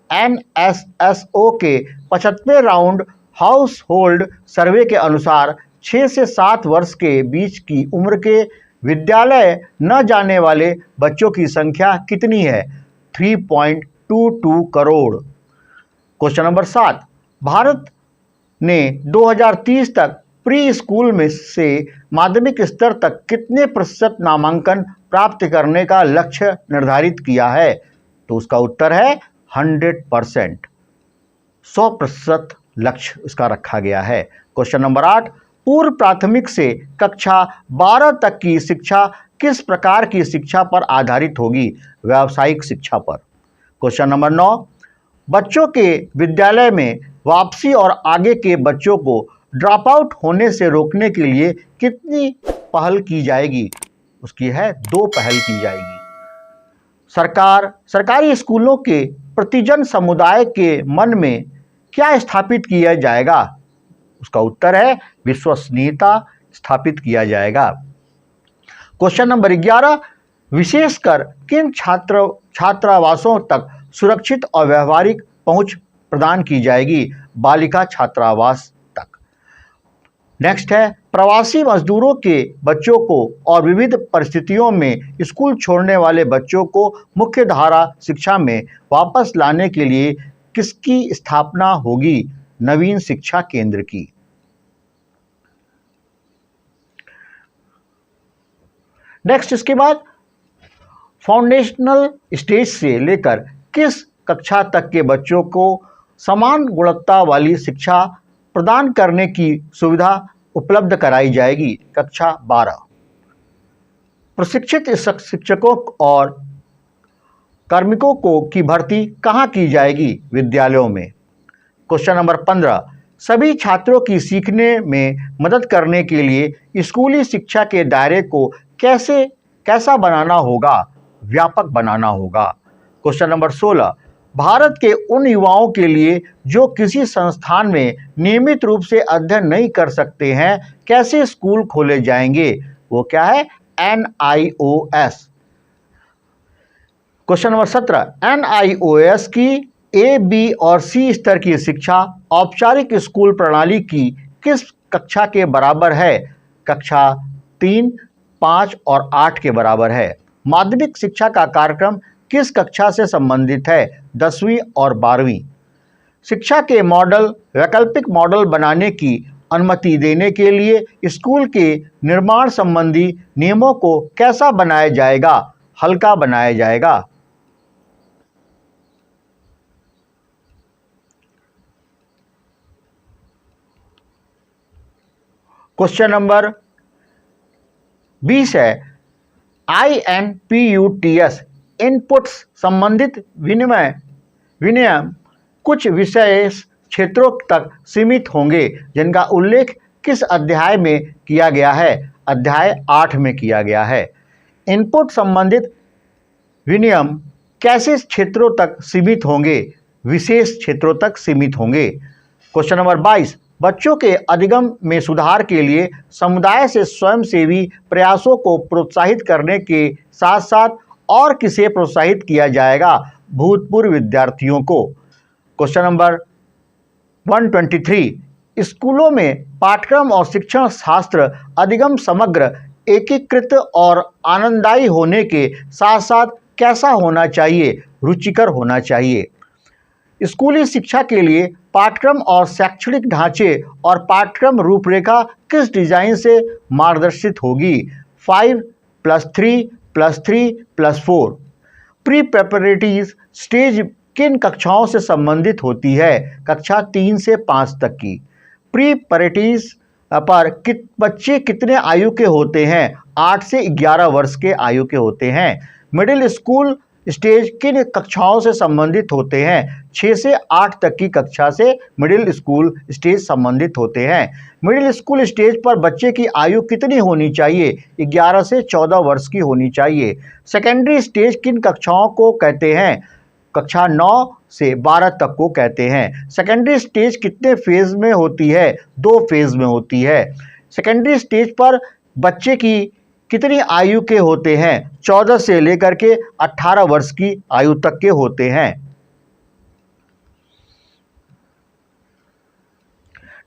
NSSO के 75वें राउंड हाउस होल्ड सर्वे के अनुसार 6 से 7 वर्ष के बीच की उम्र के विद्यालय न जाने वाले बच्चों की संख्या कितनी है? 3.22 करोड़। क्वेश्चन नंबर 7, भारत ने 2030 तक प्री स्कूल में से माध्यमिक स्तर तक कितने प्रतिशत नामांकन प्राप्त करने का लक्ष्य निर्धारित किया है? तो उसका उत्तर है 100%, 100% लक्ष्य इसका रखा गया है। क्वेश्चन नंबर 8, पूर्व प्राथमिक से कक्षा 12 तक की शिक्षा किस प्रकार की शिक्षा पर आधारित होगी? व्यावसायिक शिक्षा पर। क्वेश्चन नंबर 9, बच्चों के विद्यालय में वापसी और आगे के बच्चों को ड्रॉप आउट होने से रोकने के लिए कितनी पहल की जाएगी? उसकी है 2 पहल की जाएगी। सरकारी स्कूलों के प्रतिजन समुदाय के मन में क्या स्थापित किया जाएगा? उसका उत्तर है विश्वसनीयता स्थापित किया जाएगा। क्वेश्चन नंबर 11, विशेषकर किन छात्रावासों तक सुरक्षित और व्यवहारिक पहुंच प्रदान की जाएगी? बालिका छात्रावास तक। नेक्स्ट है, प्रवासी मजदूरों के बच्चों को और विविध परिस्थितियों में स्कूल छोड़ने वाले बच्चों को मुख्य धारा शिक्षा में वापस लाने के लिए किसकी स्थापना होगी? नवीन शिक्षा केंद्र की। नेक्स्ट, इसके बाद फाउंडेशनल स्टेज से लेकर किस कक्षा तक के बच्चों को समान गुणवत्ता वाली शिक्षा प्रदान करने की सुविधा उपलब्ध कराई जाएगी? कक्षा 12। प्रशिक्षित शिक्षकों और कार्मिकों को की भर्ती कहाँ की जाएगी? विद्यालयों में। क्वेश्चन नंबर 15, सभी छात्रों की सीखने में मदद करने के लिए स्कूली शिक्षा के दायरे को कैसा बनाना होगा? व्यापक बनाना होगा। क्वेश्चन नंबर 16, भारत के उन युवाओं के लिए जो किसी संस्थान में नियमित रूप से अध्ययन नहीं कर सकते हैं, कैसे स्कूल खोले जाएंगे? वो क्या है? NIOS। क्वेश्चन नंबर 17, NIOS की A, B और C स्तर की शिक्षा औपचारिक स्कूल प्रणाली की किस कक्षा के बराबर है? कक्षा 3, 5 और 8 के बराबर है। माध्यमिक शिक्षा का कार्यक्रम किस कक्षा से संबंधित है? 10वीं और 12वीं। शिक्षा के मॉडल वैकल्पिक मॉडल बनाने की अनुमति देने के लिए स्कूल के निर्माण संबंधी नियमों को कैसा बनाया जाएगा? हल्का बनाया जाएगा। क्वेश्चन नंबर 20 है, INPUTS इनपुट्स संबंधित विनियम कुछ विशेष क्षेत्रों तक सीमित होंगे जिनका उल्लेख किस अध्याय में किया गया है? अध्याय 8 में किया गया है। इनपुट संबंधित विनियम कैसे क्षेत्रों तक सीमित होंगे? विशेष क्षेत्रों तक सीमित होंगे। क्वेश्चन नंबर 22, बच्चों के अधिगम में सुधार के लिए समुदाय से स्वयंसेवी प्रयासों को प्रोत्साहित करने के साथ साथ और किसे प्रोत्साहित किया जाएगा? भूतपूर्व विद्यार्थियों को। क्वेश्चन नंबर 123, स्कूलों में पाठ्यक्रम और शिक्षण शास्त्र अधिगम समग्र, एकीकृत और आनंददायी होने के साथ साथ कैसा होना चाहिए? रुचिकर होना चाहिए। स्कूली शिक्षा के लिए पाठ्यक्रम और शैक्षणिक ढांचे और पाठ्यक्रम रूपरेखा किस डिजाइन से मार्गदर्शित होगी? 5+3+3+4। प्री प्रेपरेटरी स्टेज किन कक्षाओं से संबंधित होती है? कक्षा 3 से 5 तक की। प्री प्रेपरेटरीज पर बच्चे कितने आयु के होते हैं? 8 से 11 वर्ष के आयु के होते हैं। मिडिल स्कूल स्टेज किन कक्षाओं से संबंधित होते हैं? 6 से 8 तक की कक्षा से मिडिल स्कूल स्टेज संबंधित होते हैं। मिडिल स्कूल स्टेज पर बच्चे की आयु कितनी होनी चाहिए? 11 से 14 वर्ष की होनी चाहिए। सेकेंडरी स्टेज किन कक्षाओं को कहते हैं? कक्षा 9 से 12 तक को कहते हैं। सेकेंडरी स्टेज कितने फेज में होती है? 2 फेज में होती है। सेकेंडरी स्टेज पर बच्चे की कितनी आयु के होते हैं? 14 से लेकर के 18 वर्ष की आयु तक के होते हैं।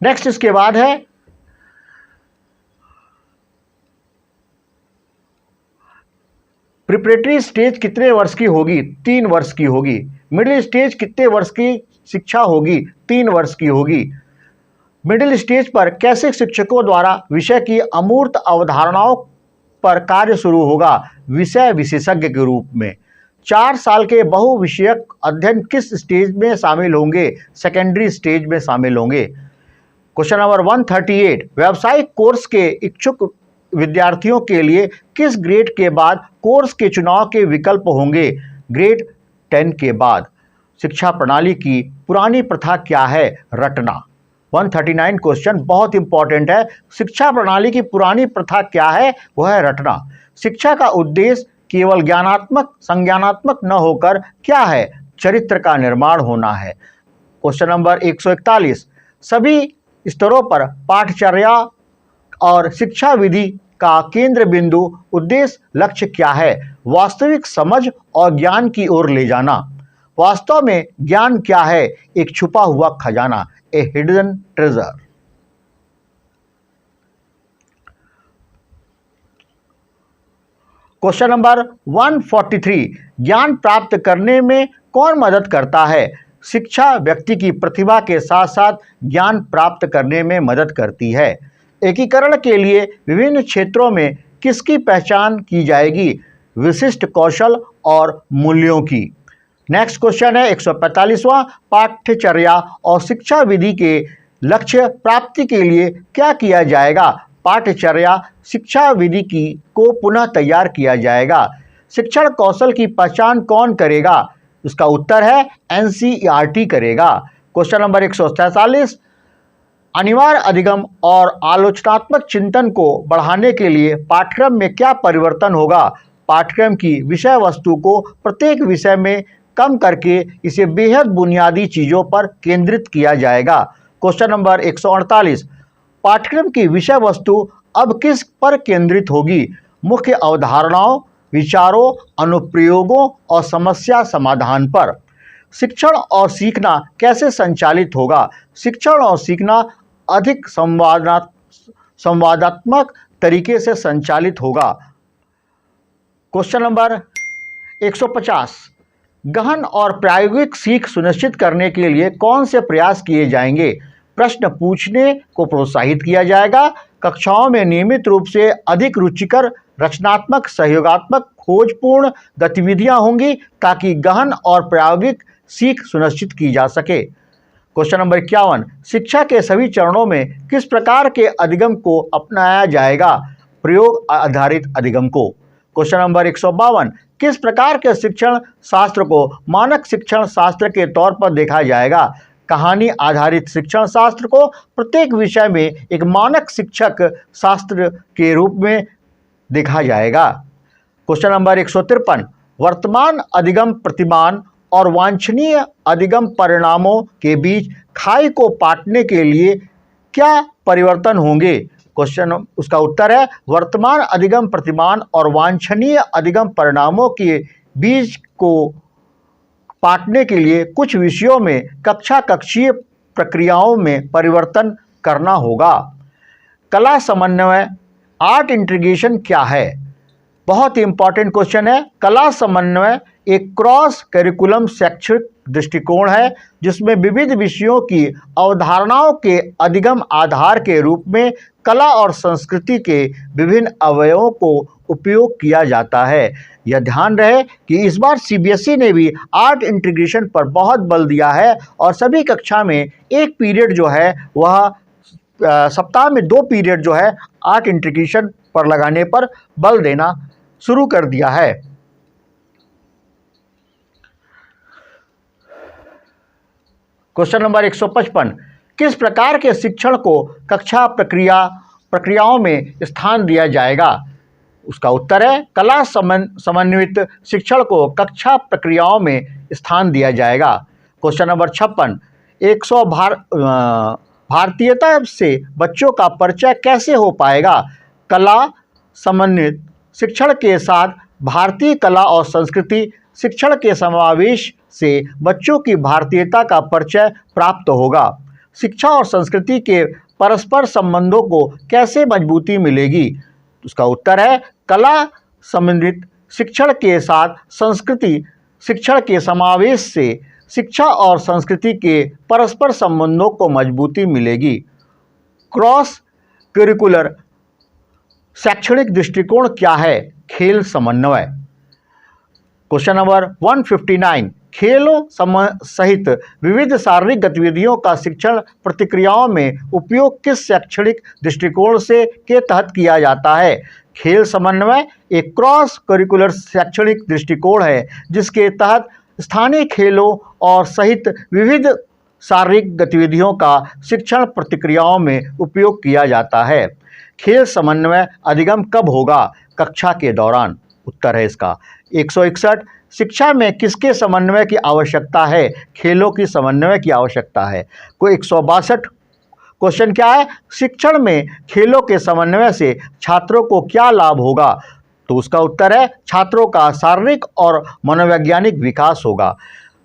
नेक्स्ट इसके बाद है प्रिपरेटरी स्टेज कितने वर्ष की होगी? 3 वर्ष की होगी। मिडिल स्टेज कितने वर्ष की शिक्षा होगी? 3 वर्ष की होगी। मिडिल स्टेज पर कैसे शिक्षकों द्वारा विषय की अमूर्त अवधारणाओं पर कार्य शुरू होगा? विषय विशेषज्ञ के रूप में। 4 साल के बहुविषयक अध्ययन किस स्टेज में शामिल होंगे? सेकेंडरी स्टेज में शामिल होंगे। क्वेश्चन नंबर 138, व्यावसायिक कोर्स के इच्छुक विद्यार्थियों के लिए किस ग्रेड के बाद कोर्स के चुनाव के विकल्प होंगे? ग्रेड 10 के बाद। शिक्षा प्रणाली की पुरानी प्रथा क्या है? रटना। 139 क्वेश्चन बहुत इंपॉर्टेंट है। शिक्षा प्रणाली की पुरानी प्रथा क्या है? वह है रटना। शिक्षा का उद्देश्य केवल ज्ञानात्मक संज्ञानात्मक न होकर क्या है? चरित्र का निर्माण होना है। क्वेश्चन नंबर 141, सभी स्तरों पर पाठचर्या और शिक्षा विधि का केंद्र बिंदु उद्देश्य लक्ष्य क्या है? वास्तविक समझ और ज्ञान की ओर ले जाना। वास्तव में ज्ञान क्या है? एक छुपा हुआ खजाना, ए हिडन ट्रेजर। क्वेश्चन नंबर 143, ज्ञान प्राप्त करने में कौन मदद करता है? शिक्षा व्यक्ति की प्रतिभा के साथ साथ ज्ञान प्राप्त करने में मदद करती है। एकीकरण के लिए विभिन्न क्षेत्रों में किसकी पहचान की जाएगी? विशिष्ट कौशल और मूल्यों की। नेक्स्ट क्वेश्चन है 145वां, पाठ्यचर्या और शिक्षा विधि के लक्ष्य प्राप्ति के लिए क्या किया जाएगा? पाठ्यचर्या शिक्षा विधि को पुनः तैयार किया जाएगा। शिक्षण कौशल की पहचान कौन करेगा? उसका उत्तर है NCERT करेगा। क्वेश्चन नंबर 147, अनिवार्य अधिगम और आलोचनात्मक चिंतन को बढ़ाने के लिए पाठ्यक्रम में क्या परिवर्तन होगा? पाठ्यक्रम की विषय वस्तु को प्रत्येक विषय में कम करके इसे बेहद बुनियादी चीज़ों पर केंद्रित किया जाएगा। क्वेश्चन नंबर 148, पाठ्यक्रम की विषय वस्तु अब किस पर केंद्रित होगी? मुख्य अवधारणाओं, विचारों, अनुप्रयोगों और समस्या समाधान पर। शिक्षण और सीखना कैसे संचालित होगा? शिक्षण और सीखना अधिक संवादात्मक तरीके से संचालित होगा। क्वेश्चन नंबर 150, गहन और प्रायोगिक सीख सुनिश्चित करने के लिए कौन से प्रयास किए जाएंगे? प्रश्न पूछने को प्रोत्साहित किया जाएगा। कक्षाओं में नियमित रूप से अधिक रुचिकर, रचनात्मक, सहयोगात्मक, खोजपूर्ण गतिविधियां होंगी ताकि गहन और प्रायोगिक सीख सुनिश्चित की जा सके। क्वेश्चन नंबर 51, शिक्षा के सभी चरणों में किस प्रकार के अधिगम को अपनाया जाएगा? प्रयोग आधारित अधिगम को। क्वेश्चन नंबर 152, किस प्रकार के शिक्षण शास्त्र को मानक शिक्षण शास्त्र के तौर पर देखा जाएगा? कहानी आधारित शिक्षण शास्त्र को प्रत्येक विषय में एक मानक शिक्षक शास्त्र के रूप में देखा जाएगा। क्वेश्चन नंबर 153, वर्तमान अधिगम प्रतिमान और वांछनीय अधिगम परिणामों के बीच खाई को पाटने के लिए क्या परिवर्तन होंगे? क्वेश्चन उसका उत्तर है वर्तमान अधिगम प्रतिमान और वांछनीय अधिगम परिणामों के बीच को पाटने के लिए कुछ विषयों में कक्षीय प्रक्रियाओं में परिवर्तन करना होगा। कला समन्वय आर्ट इंटीग्रेशन क्या है? बहुत ही इंपॉर्टेंट क्वेश्चन है। कला समन्वय एक क्रॉस करिकुलम शैक्षिक दृष्टिकोण है जिसमें विविध विषयों की अवधारणाओं के अधिगम आधार के रूप में कला और संस्कृति के विभिन्न अवयवों को उपयोग किया जाता है। यह ध्यान रहे कि इस बार सीबीएसई ने भी आर्ट इंटीग्रेशन पर बहुत बल दिया है और सभी कक्षा में एक पीरियड जो है वह सप्ताह में 2 पीरियड जो है आर्ट इंटीग्रेशन पर लगाने पर बल देना शुरू कर दिया है। क्वेश्चन नंबर 155, किस प्रकार के शिक्षण को कक्षा प्रक्रियाओं में स्थान दिया जाएगा? उसका उत्तर है कला समन्वित शिक्षण को कक्षा प्रक्रियाओं में स्थान दिया जाएगा। क्वेश्चन नंबर 56, भारतीयता से बच्चों का परिचय कैसे हो पाएगा? कला समन्वित शिक्षण के साथ भारतीय कला और संस्कृति शिक्षण के समावेश से बच्चों की भारतीयता का परिचय प्राप्त होगा। शिक्षा और संस्कृति के परस्पर संबंधों को कैसे मजबूती मिलेगी? उसका उत्तर है कला समन्वित शिक्षण के साथ संस्कृति शिक्षण के समावेश से शिक्षा और संस्कृति के परस्पर संबंधों को मजबूती मिलेगी। क्रॉस करिकुलर शैक्षणिक दृष्टिकोण क्या है? खेल समन्वय। क्वेश्चन नंबर 159, खेलों सहित विविध शारीरिक गतिविधियों का शिक्षण प्रतिक्रियाओं में उपयोग किस शैक्षणिक दृष्टिकोण से के तहत किया जाता है? खेल समन्वय एक क्रॉस करिकुलर शैक्षणिक दृष्टिकोण है जिसके तहत स्थानीय खेलों और सहित विविध शारीरिक गतिविधियों का शिक्षण प्रतिक्रियाओं में उपयोग किया जाता है। खेल समन्वय अधिगम कब होगा? कक्षा के दौरान। उत्तर है इसका 161, शिक्षा में किसके समन्वय की आवश्यकता है? खेलों की समन्वय की आवश्यकता है। कोई 162 क्वेश्चन क्या है? शिक्षण में खेलों के समन्वय से छात्रों को क्या लाभ होगा? तो उसका उत्तर है छात्रों का शारीरिक और मनोवैज्ञानिक विकास होगा।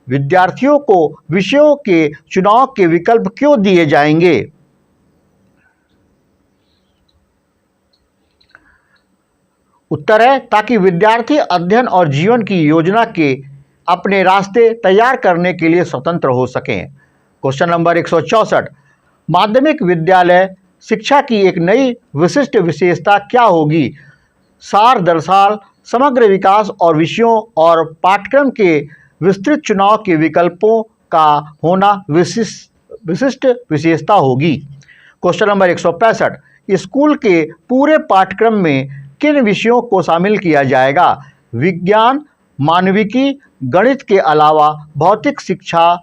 विद्यार्थियों को विषयों के चुनाव के विकल्प क्यों दिए जाएंगे? उत्तर है ताकि विद्यार्थी अध्ययन और जीवन की योजना के अपने रास्ते तैयार करने के लिए स्वतंत्र हो सकें। क्वेश्चन नंबर 164, माध्यमिक विद्यालय शिक्षा की एक नई विशिष्ट विशेषता क्या होगी? सार दरसाल समग्र विकास और विषयों और पाठ्यक्रम के विस्तृत चुनाव के विकल्पों का होना विशिष्ट विशेषता होगी। क्वेश्चन नंबर 165, स्कूल के पूरे पाठ्यक्रम में किन विषयों को शामिल किया जाएगा? विज्ञान, मानविकी, गणित के अलावा भौतिक शिक्षा,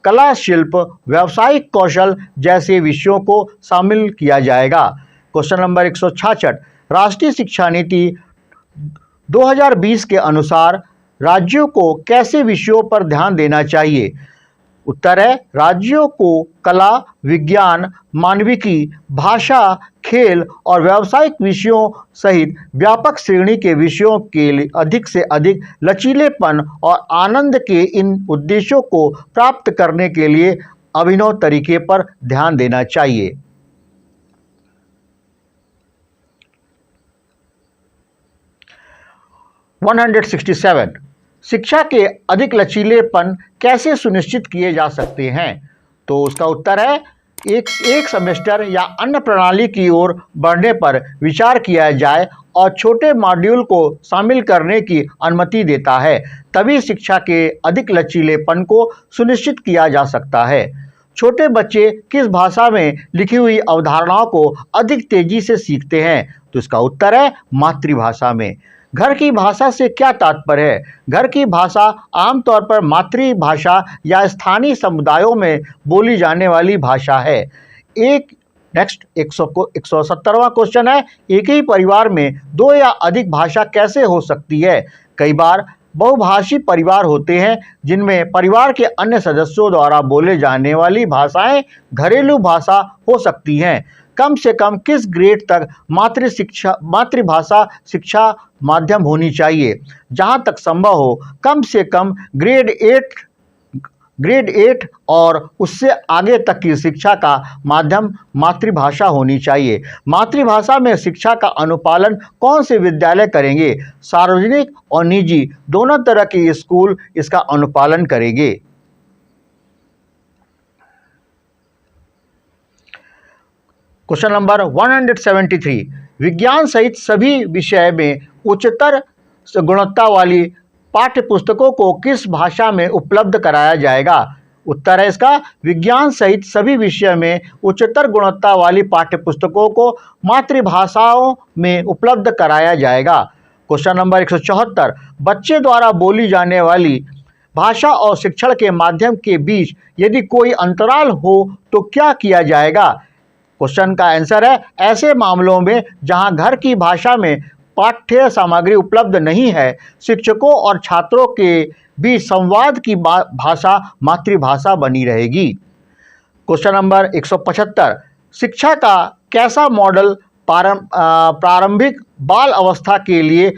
कला, शिल्प, व्यावसायिक कौशल जैसे विषयों को शामिल किया जाएगा। क्वेश्चन नंबर 166, राष्ट्रीय शिक्षा नीति 2020 के अनुसार राज्यों को कैसे विषयों पर ध्यान देना चाहिए? उत्तर है राज्यों को कला, विज्ञान, मानविकी, भाषा, खेल और व्यावसायिक विषयों सहित व्यापक श्रेणी के विषयों के लिए अधिक से अधिक लचीलेपन और आनंद के इन उद्देश्यों को प्राप्त करने के लिए अभिनव तरीके पर ध्यान देना चाहिए। शिक्षा के अधिक लचीलेपन कैसे सुनिश्चित किए जा सकते हैं? तो उसका उत्तर है एक सेमेस्टर या अन्य प्रणाली की ओर बढ़ने पर विचार किया जाए और छोटे मॉड्यूल को शामिल करने की अनुमति देता है, तभी शिक्षा के अधिक लचीलेपन को सुनिश्चित किया जा सकता है। छोटे बच्चे किस भाषा में लिखी हुई अवधारणाओं को अधिक तेजी से सीखते हैं? तो इसका उत्तर है मातृभाषा में। घर की भाषा से क्या तात्पर्य है? घर की भाषा आमतौर पर मातृभाषा या स्थानीय समुदायों में बोली जाने वाली भाषा है। नेक्स्ट 170वां क्वेश्चन है, एक ही परिवार में दो या अधिक भाषा कैसे हो सकती है? कई बार बहुभाषी परिवार होते हैं जिनमें परिवार के अन्य सदस्यों द्वारा बोले जाने वाली भाषाएं घरेलू भाषा हो सकती हैं। कम से कम किस ग्रेड तक मातृभाषा शिक्षा माध्यम होनी चाहिए? जहां तक संभव हो कम से कम ग्रेड 8 और उससे आगे तक की शिक्षा का माध्यम मातृभाषा होनी चाहिए। मातृभाषा में शिक्षा का अनुपालन कौन से विद्यालय करेंगे? सार्वजनिक और निजी दोनों तरह के स्कूल इसका अनुपालन करेंगे। क्वेश्चन नंबर 173, विज्ञान सहित सभी विषय में उच्चतर गुणवत्ता वाली पाठ्य पुस्तकों को किस भाषा में उपलब्ध कराया जाएगा? उत्तर है इसका, विज्ञान सहित सभी विषय में उच्चतर गुणवत्ता वाली पाठ्य पुस्तकों को मातृभाषाओं में उपलब्ध कराया जाएगा। क्वेश्चन नंबर 174, बच्चे द्वारा बोली जाने वाली भाषा और शिक्षण के माध्यम के बीच यदि कोई अंतराल हो तो क्या किया जाएगा? क्वेश्चन का आंसर है, ऐसे मामलों में जहां घर की भाषा में पाठ्य सामग्री उपलब्ध नहीं है, शिक्षकों और छात्रों के बीच संवाद की भाषा मातृभाषा बनी रहेगी। क्वेश्चन नंबर 175, शिक्षा का कैसा मॉडल प्रारंभिक बाल अवस्था के लिए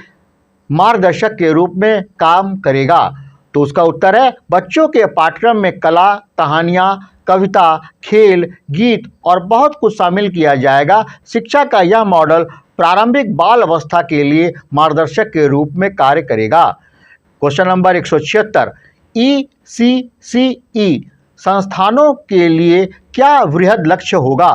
मार्गदर्शक के रूप में काम करेगा? तो उसका उत्तर है, बच्चों के पाठ्यक्रम में कला, कहानियाँ, कविता, खेल, गीत और बहुत कुछ शामिल किया जाएगा। शिक्षा का यह मॉडल प्रारंभिक बाल अवस्था के लिए मार्गदर्शक के रूप में कार्य करेगा। क्वेश्चन नंबर 176, ECCE संस्थानों के लिए क्या वृहद लक्ष्य होगा?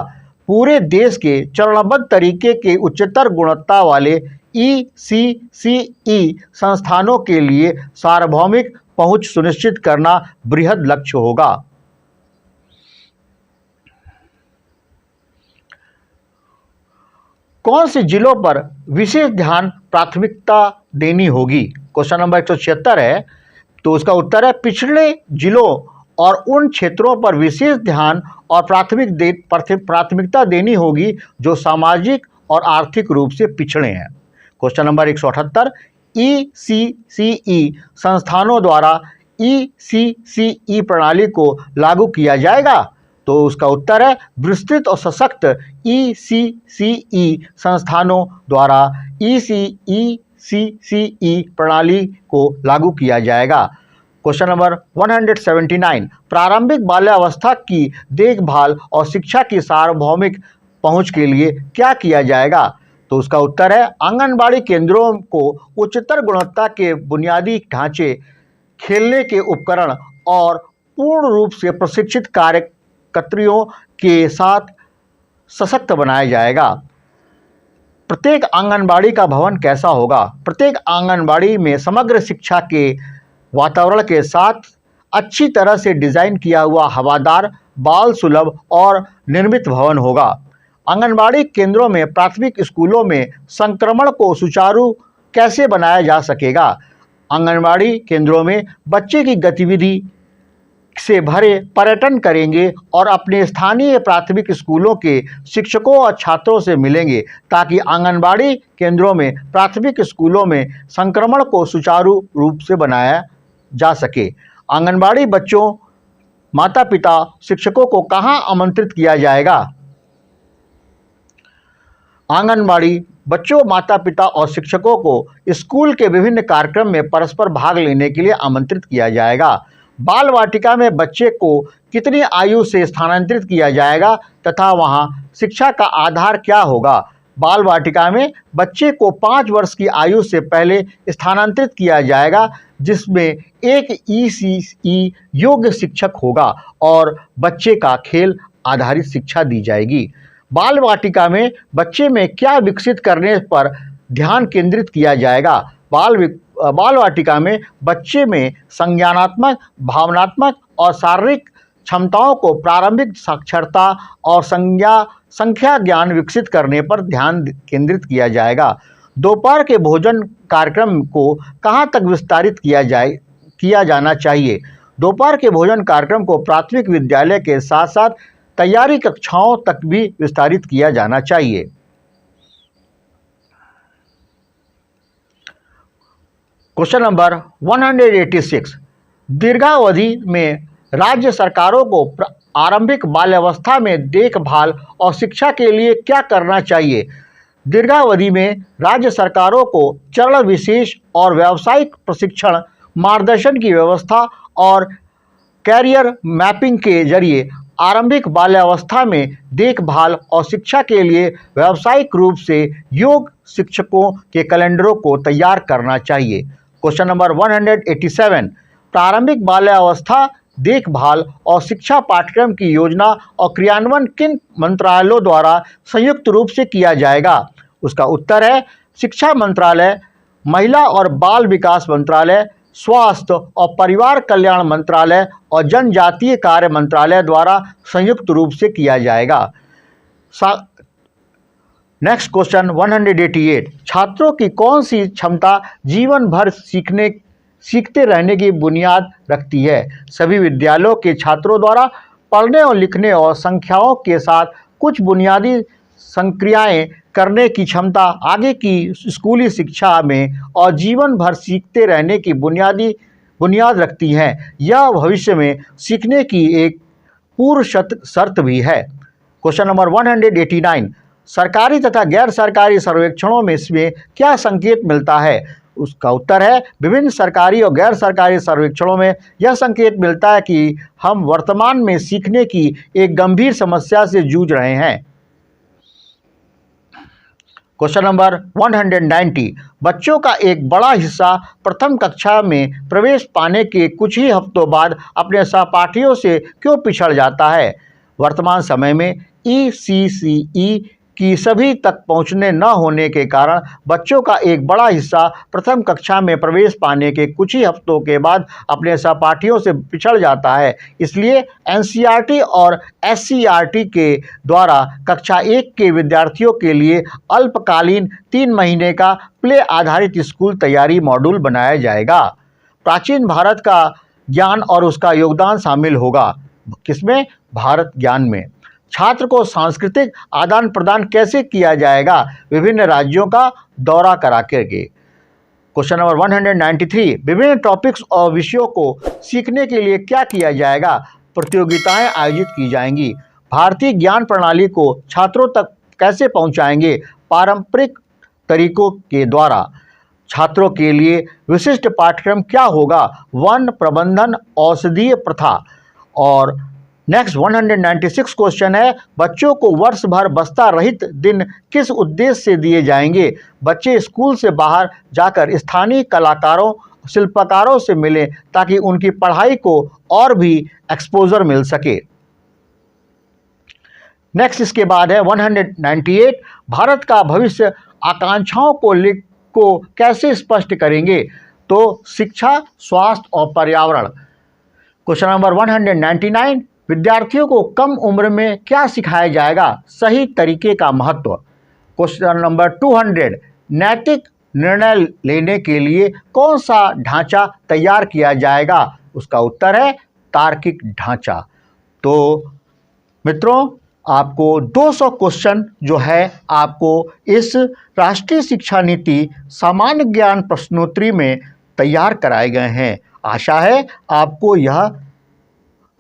पूरे देश के चरणबद्ध तरीके के उच्चतर गुणवत्ता वाले ECCE संस्थानों के लिए सार्वभौमिक पहुंच सुनिश्चित करना वृहद लक्ष्य होगा। कौन से जिलों पर विशेष ध्यान प्राथमिकता देनी होगी? क्वेश्चन नंबर 176 है, तो उसका उत्तर है, पिछड़े जिलों और उन क्षेत्रों पर विशेष ध्यान और प्राथमिकता देनी होगी जो सामाजिक और आर्थिक रूप से पिछड़े हैं। क्वेश्चन नंबर 178, ECCE संस्थानों द्वारा ECCE प्रणाली को लागू किया जाएगा? तो उसका उत्तर है, विस्तृत और सशक्त ECCE संस्थानों द्वारा ECCE प्रणाली को लागू किया जाएगा। क्वेश्चन नंबर 179, प्रारंभिक बाल्यावस्था की देखभाल और शिक्षा की सार्वभौमिक पहुंच के लिए क्या किया जाएगा? तो उसका उत्तर है, आंगनबाड़ी केंद्रों को उच्चतर गुणवत्ता के बुनियादी ढांचे, खेलने के उपकरण और पूर्ण रूप से प्रशिक्षित कार्यकर्त्रियों के साथ सशक्त बनाया जाएगा। प्रत्येक आंगनबाड़ी का भवन कैसा होगा? प्रत्येक आंगनबाड़ी में समग्र शिक्षा के वातावरण के साथ अच्छी तरह से डिज़ाइन किया हुआ हवादार, बाल सुलभ और निर्मित भवन होगा। आंगनबाड़ी केंद्रों में प्राथमिक स्कूलों में संक्रमण को सुचारू कैसे बनाया जा सकेगा? आंगनबाड़ी केंद्रों में बच्चे की गतिविधि से भरे पर्यटन करेंगे और अपने स्थानीय प्राथमिक स्कूलों के शिक्षकों और छात्रों से मिलेंगे ताकि आंगनबाड़ी केंद्रों में प्राथमिक स्कूलों में संक्रमण को सुचारू रूप से बनाया जा सके। आंगनबाड़ी बच्चों, माता पिता, शिक्षकों को कहाँ आमंत्रित किया जाएगा? आंगनबाड़ी बच्चों, माता पिता और शिक्षकों को स्कूल के विभिन्न कार्यक्रम में परस्पर भाग लेने के लिए आमंत्रित किया जाएगा। बाल वाटिका में बच्चे को कितनी आयु से स्थानांतरित किया जाएगा तथा वहां शिक्षा का आधार क्या होगा? बाल वाटिका में बच्चे को 5 वर्ष की आयु से पहले स्थानांतरित किया जाएगा, जिसमें एक ECCE योग्य शिक्षक होगा और बच्चे का खेल आधारित शिक्षा दी जाएगी। बाल वाटिका में बच्चे में क्या विकसित करने पर ध्यान केंद्रित किया जाएगा? बाल वाटिका में बच्चे में संज्ञानात्मक, भावनात्मक और शारीरिक क्षमताओं को प्रारंभिक साक्षरता और संख्या ज्ञान विकसित करने पर ध्यान केंद्रित किया जाएगा। दोपहर के भोजन कार्यक्रम को कहाँ तक विस्तारित किया जाना चाहिए? दोपहर के भोजन कार्यक्रम को प्राथमिक विद्यालय के साथ साथ तैयारी कक्षाओं तक भी विस्तारित किया जाना चाहिए। क्वेश्चन नंबर 186, दीर्घावधि में राज्य सरकारों को आरंभिक बाल्यावस्था में देखभाल और शिक्षा के लिए क्या करना चाहिए? दीर्घावधि में राज्य सरकारों को चरण विशेष और व्यावसायिक प्रशिक्षण, मार्गदर्शन की व्यवस्था और कैरियर मैपिंग के जरिए आरंभिक बाल्यावस्था में देखभाल और शिक्षा के लिए व्यावसायिक रूप से योग्य शिक्षकों के कैलेंडरों को तैयार करना चाहिए। क्वेश्चन नंबर 187, प्रारंभिक बाल्यावस्था देखभाल और शिक्षा पाठ्यक्रम की योजना और क्रियान्वयन किन मंत्रालयों द्वारा संयुक्त रूप से किया जाएगा? उसका उत्तर है शिक्षा मंत्रालय, महिला और बाल विकास मंत्रालय, स्वास्थ्य और परिवार कल्याण मंत्रालय और जनजातीय कार्य मंत्रालय द्वारा संयुक्त रूप से किया जाएगा। नेक्स्ट क्वेश्चन 188, छात्रों की कौन सी क्षमता जीवन भर सीखते रहने की बुनियाद रखती है? सभी विद्यालयों के छात्रों द्वारा पढ़ने और लिखने और संख्याओं के साथ कुछ बुनियादी संक्रियाएं करने की क्षमता आगे की स्कूली शिक्षा में और जीवन भर सीखते रहने की बुनियाद रखती हैं। यह भविष्य में सीखने की एक पूर्व शर्त भी है। क्वेश्चन नंबर 189, सरकारी तथा गैर सरकारी सर्वेक्षणों में इसमें क्या संकेत मिलता है? उसका उत्तर है विभिन्न सरकारी और गैर सरकारी सर्वेक्षणों में यह संकेत मिलता है कि हम वर्तमान में सीखने की एक गंभीर समस्या से जूझ रहे हैं। क्वेश्चन नंबर 190, बच्चों का एक बड़ा हिस्सा प्रथम कक्षा में प्रवेश पाने के कुछ ही हफ्तों बाद अपने सहपाठियों से क्यों पिछड़ जाता है? वर्तमान समय में ECCE की सभी तक पहुंचने न होने के कारण बच्चों का एक बड़ा हिस्सा प्रथम कक्षा में प्रवेश पाने के कुछ ही हफ्तों के बाद अपने सहपाठियों से पिछड़ जाता है। इसलिए NCERT और SCERT के द्वारा कक्षा 1 के विद्यार्थियों के लिए अल्पकालीन 3 महीने का प्ले आधारित स्कूल तैयारी मॉड्यूल बनाया जाएगा। प्राचीन भारत का ज्ञान और उसका योगदान शामिल होगा। किसमें? भारत ज्ञान में। छात्र को सांस्कृतिक आदान प्रदान कैसे किया जाएगा? विभिन्न राज्यों का दौरा करा करके। क्वेश्चन नंबर 193, विभिन्न टॉपिक्स और विषयों को सीखने के लिए क्या किया जाएगा? प्रतियोगिताएं आयोजित की जाएंगी। भारतीय ज्ञान प्रणाली को छात्रों तक कैसे पहुंचाएंगे? पारंपरिक तरीकों के द्वारा। छात्रों के लिए विशिष्ट पाठ्यक्रम क्या होगा? वन प्रबंधन, औषधीय प्रथा। और नेक्स्ट 196 क्वेश्चन है, बच्चों को वर्ष भर बस्ता रहित दिन किस उद्देश्य से दिए जाएंगे? बच्चे स्कूल से बाहर जाकर स्थानीय कलाकारों, शिल्पकारों से मिलें ताकि उनकी पढ़ाई को और भी एक्सपोजर मिल सके। नेक्स्ट इसके बाद है 198, भारत का भविष्य आकांक्षाओं को कैसे स्पष्ट करेंगे? तो शिक्षा, स्वास्थ्य और पर्यावरण। क्वेश्चन नंबर 199, विद्यार्थियों को कम उम्र में क्या सिखाया जाएगा? सही तरीके का महत्व। क्वेश्चन नंबर 200, नैतिक निर्णय लेने के लिए कौन सा ढांचा तैयार किया जाएगा? उसका उत्तर है तार्किक ढांचा। तो मित्रों, आपको 200 क्वेश्चन जो है आपको इस राष्ट्रीय शिक्षा नीति सामान्य ज्ञान प्रश्नोत्तरी में तैयार कराए गए हैं। आशा है आपको यह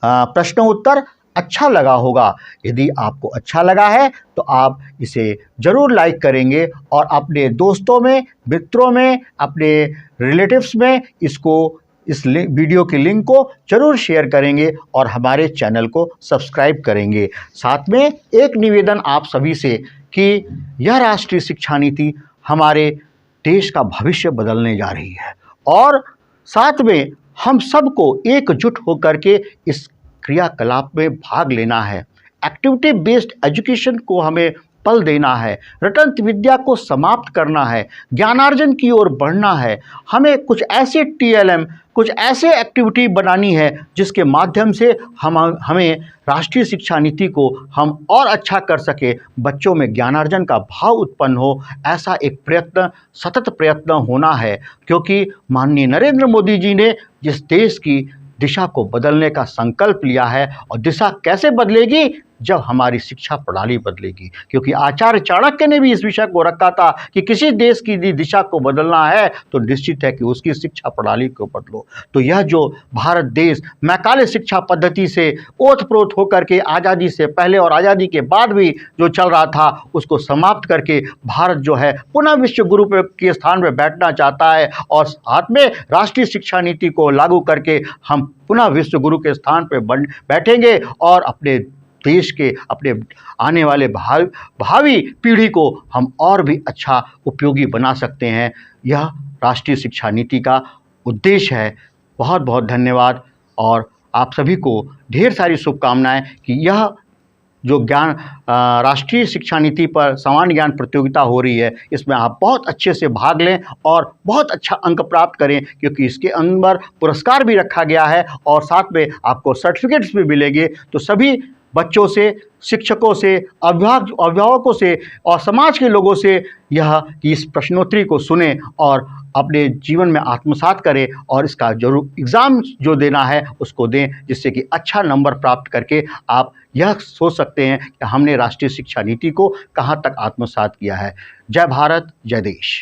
प्रश्न उत्तर अच्छा लगा होगा। यदि आपको अच्छा लगा है तो आप इसे ज़रूर लाइक करेंगे और अपने दोस्तों में, मित्रों में, अपने रिलेटिव्स में इस वीडियो की लिंक को जरूर शेयर करेंगे और हमारे चैनल को सब्सक्राइब करेंगे। साथ में एक निवेदन आप सभी से कि यह राष्ट्रीय शिक्षा नीति हमारे देश का भविष्य बदलने जा रही है और साथ में हम सबको एकजुट होकर के इस क्रियाकलाप में भाग लेना है। एक्टिविटी बेस्ड एजुकेशन को हमें बल देना है, रटंत विद्या को समाप्त करना है, ज्ञानार्जन की ओर बढ़ना है। हमें कुछ ऐसे टीएलएम, कुछ ऐसे एक्टिविटी बनानी है जिसके माध्यम से हमें राष्ट्रीय शिक्षा नीति को हम और अच्छा कर सके, बच्चों में ज्ञानार्जन का भाव उत्पन्न हो, ऐसा एक प्रयत्न, सतत प्रयत्न होना है। क्योंकि माननीय नरेंद्र मोदी जी ने जिस देश की दिशा को बदलने का संकल्प लिया है, और दिशा कैसे बदलेगी, जब हमारी शिक्षा प्रणाली बदलेगी। क्योंकि आचार्य चाणक्य ने भी इस विषय को रखा था कि किसी देश की दिशा को बदलना है तो निश्चित है कि उसकी शिक्षा प्रणाली को बदलो। तो यह जो भारत देश मैकाले शिक्षा पद्धति से ओतप्रोत होकर के आज़ादी से पहले और आज़ादी के बाद भी जो चल रहा था, उसको समाप्त करके भारत जो है पुनः विश्व गुरु के स्थान पर बैठना चाहता है, और साथ में राष्ट्रीय शिक्षा नीति को लागू करके हम पुनः विश्व गुरु के स्थान पर बैठेंगे और अपने देश के, अपने आने वाले भावी पीढ़ी को हम और भी अच्छा उपयोगी बना सकते हैं। यह राष्ट्रीय शिक्षा नीति का उद्देश्य है। बहुत बहुत धन्यवाद, और आप सभी को ढेर सारी शुभकामनाएं कि यह जो राष्ट्रीय शिक्षा नीति पर सामान्य ज्ञान प्रतियोगिता हो रही है, इसमें आप बहुत अच्छे से भाग लें और बहुत अच्छा अंक प्राप्त करें, क्योंकि इसके अंदर पुरस्कार भी रखा गया है और साथ में आपको सर्टिफिकेट्स भी मिलेंगे। तो सभी बच्चों से, शिक्षकों से, अभिभावकों से और समाज के लोगों से इस प्रश्नोत्तरी को सुने और अपने जीवन में आत्मसात करें, और इसका जरूर एग्ज़ाम जो देना है उसको दें, जिससे कि अच्छा नंबर प्राप्त करके आप यह सोच सकते हैं कि हमने राष्ट्रीय शिक्षा नीति को कहाँ तक आत्मसात किया है। जय भारत, जय देश।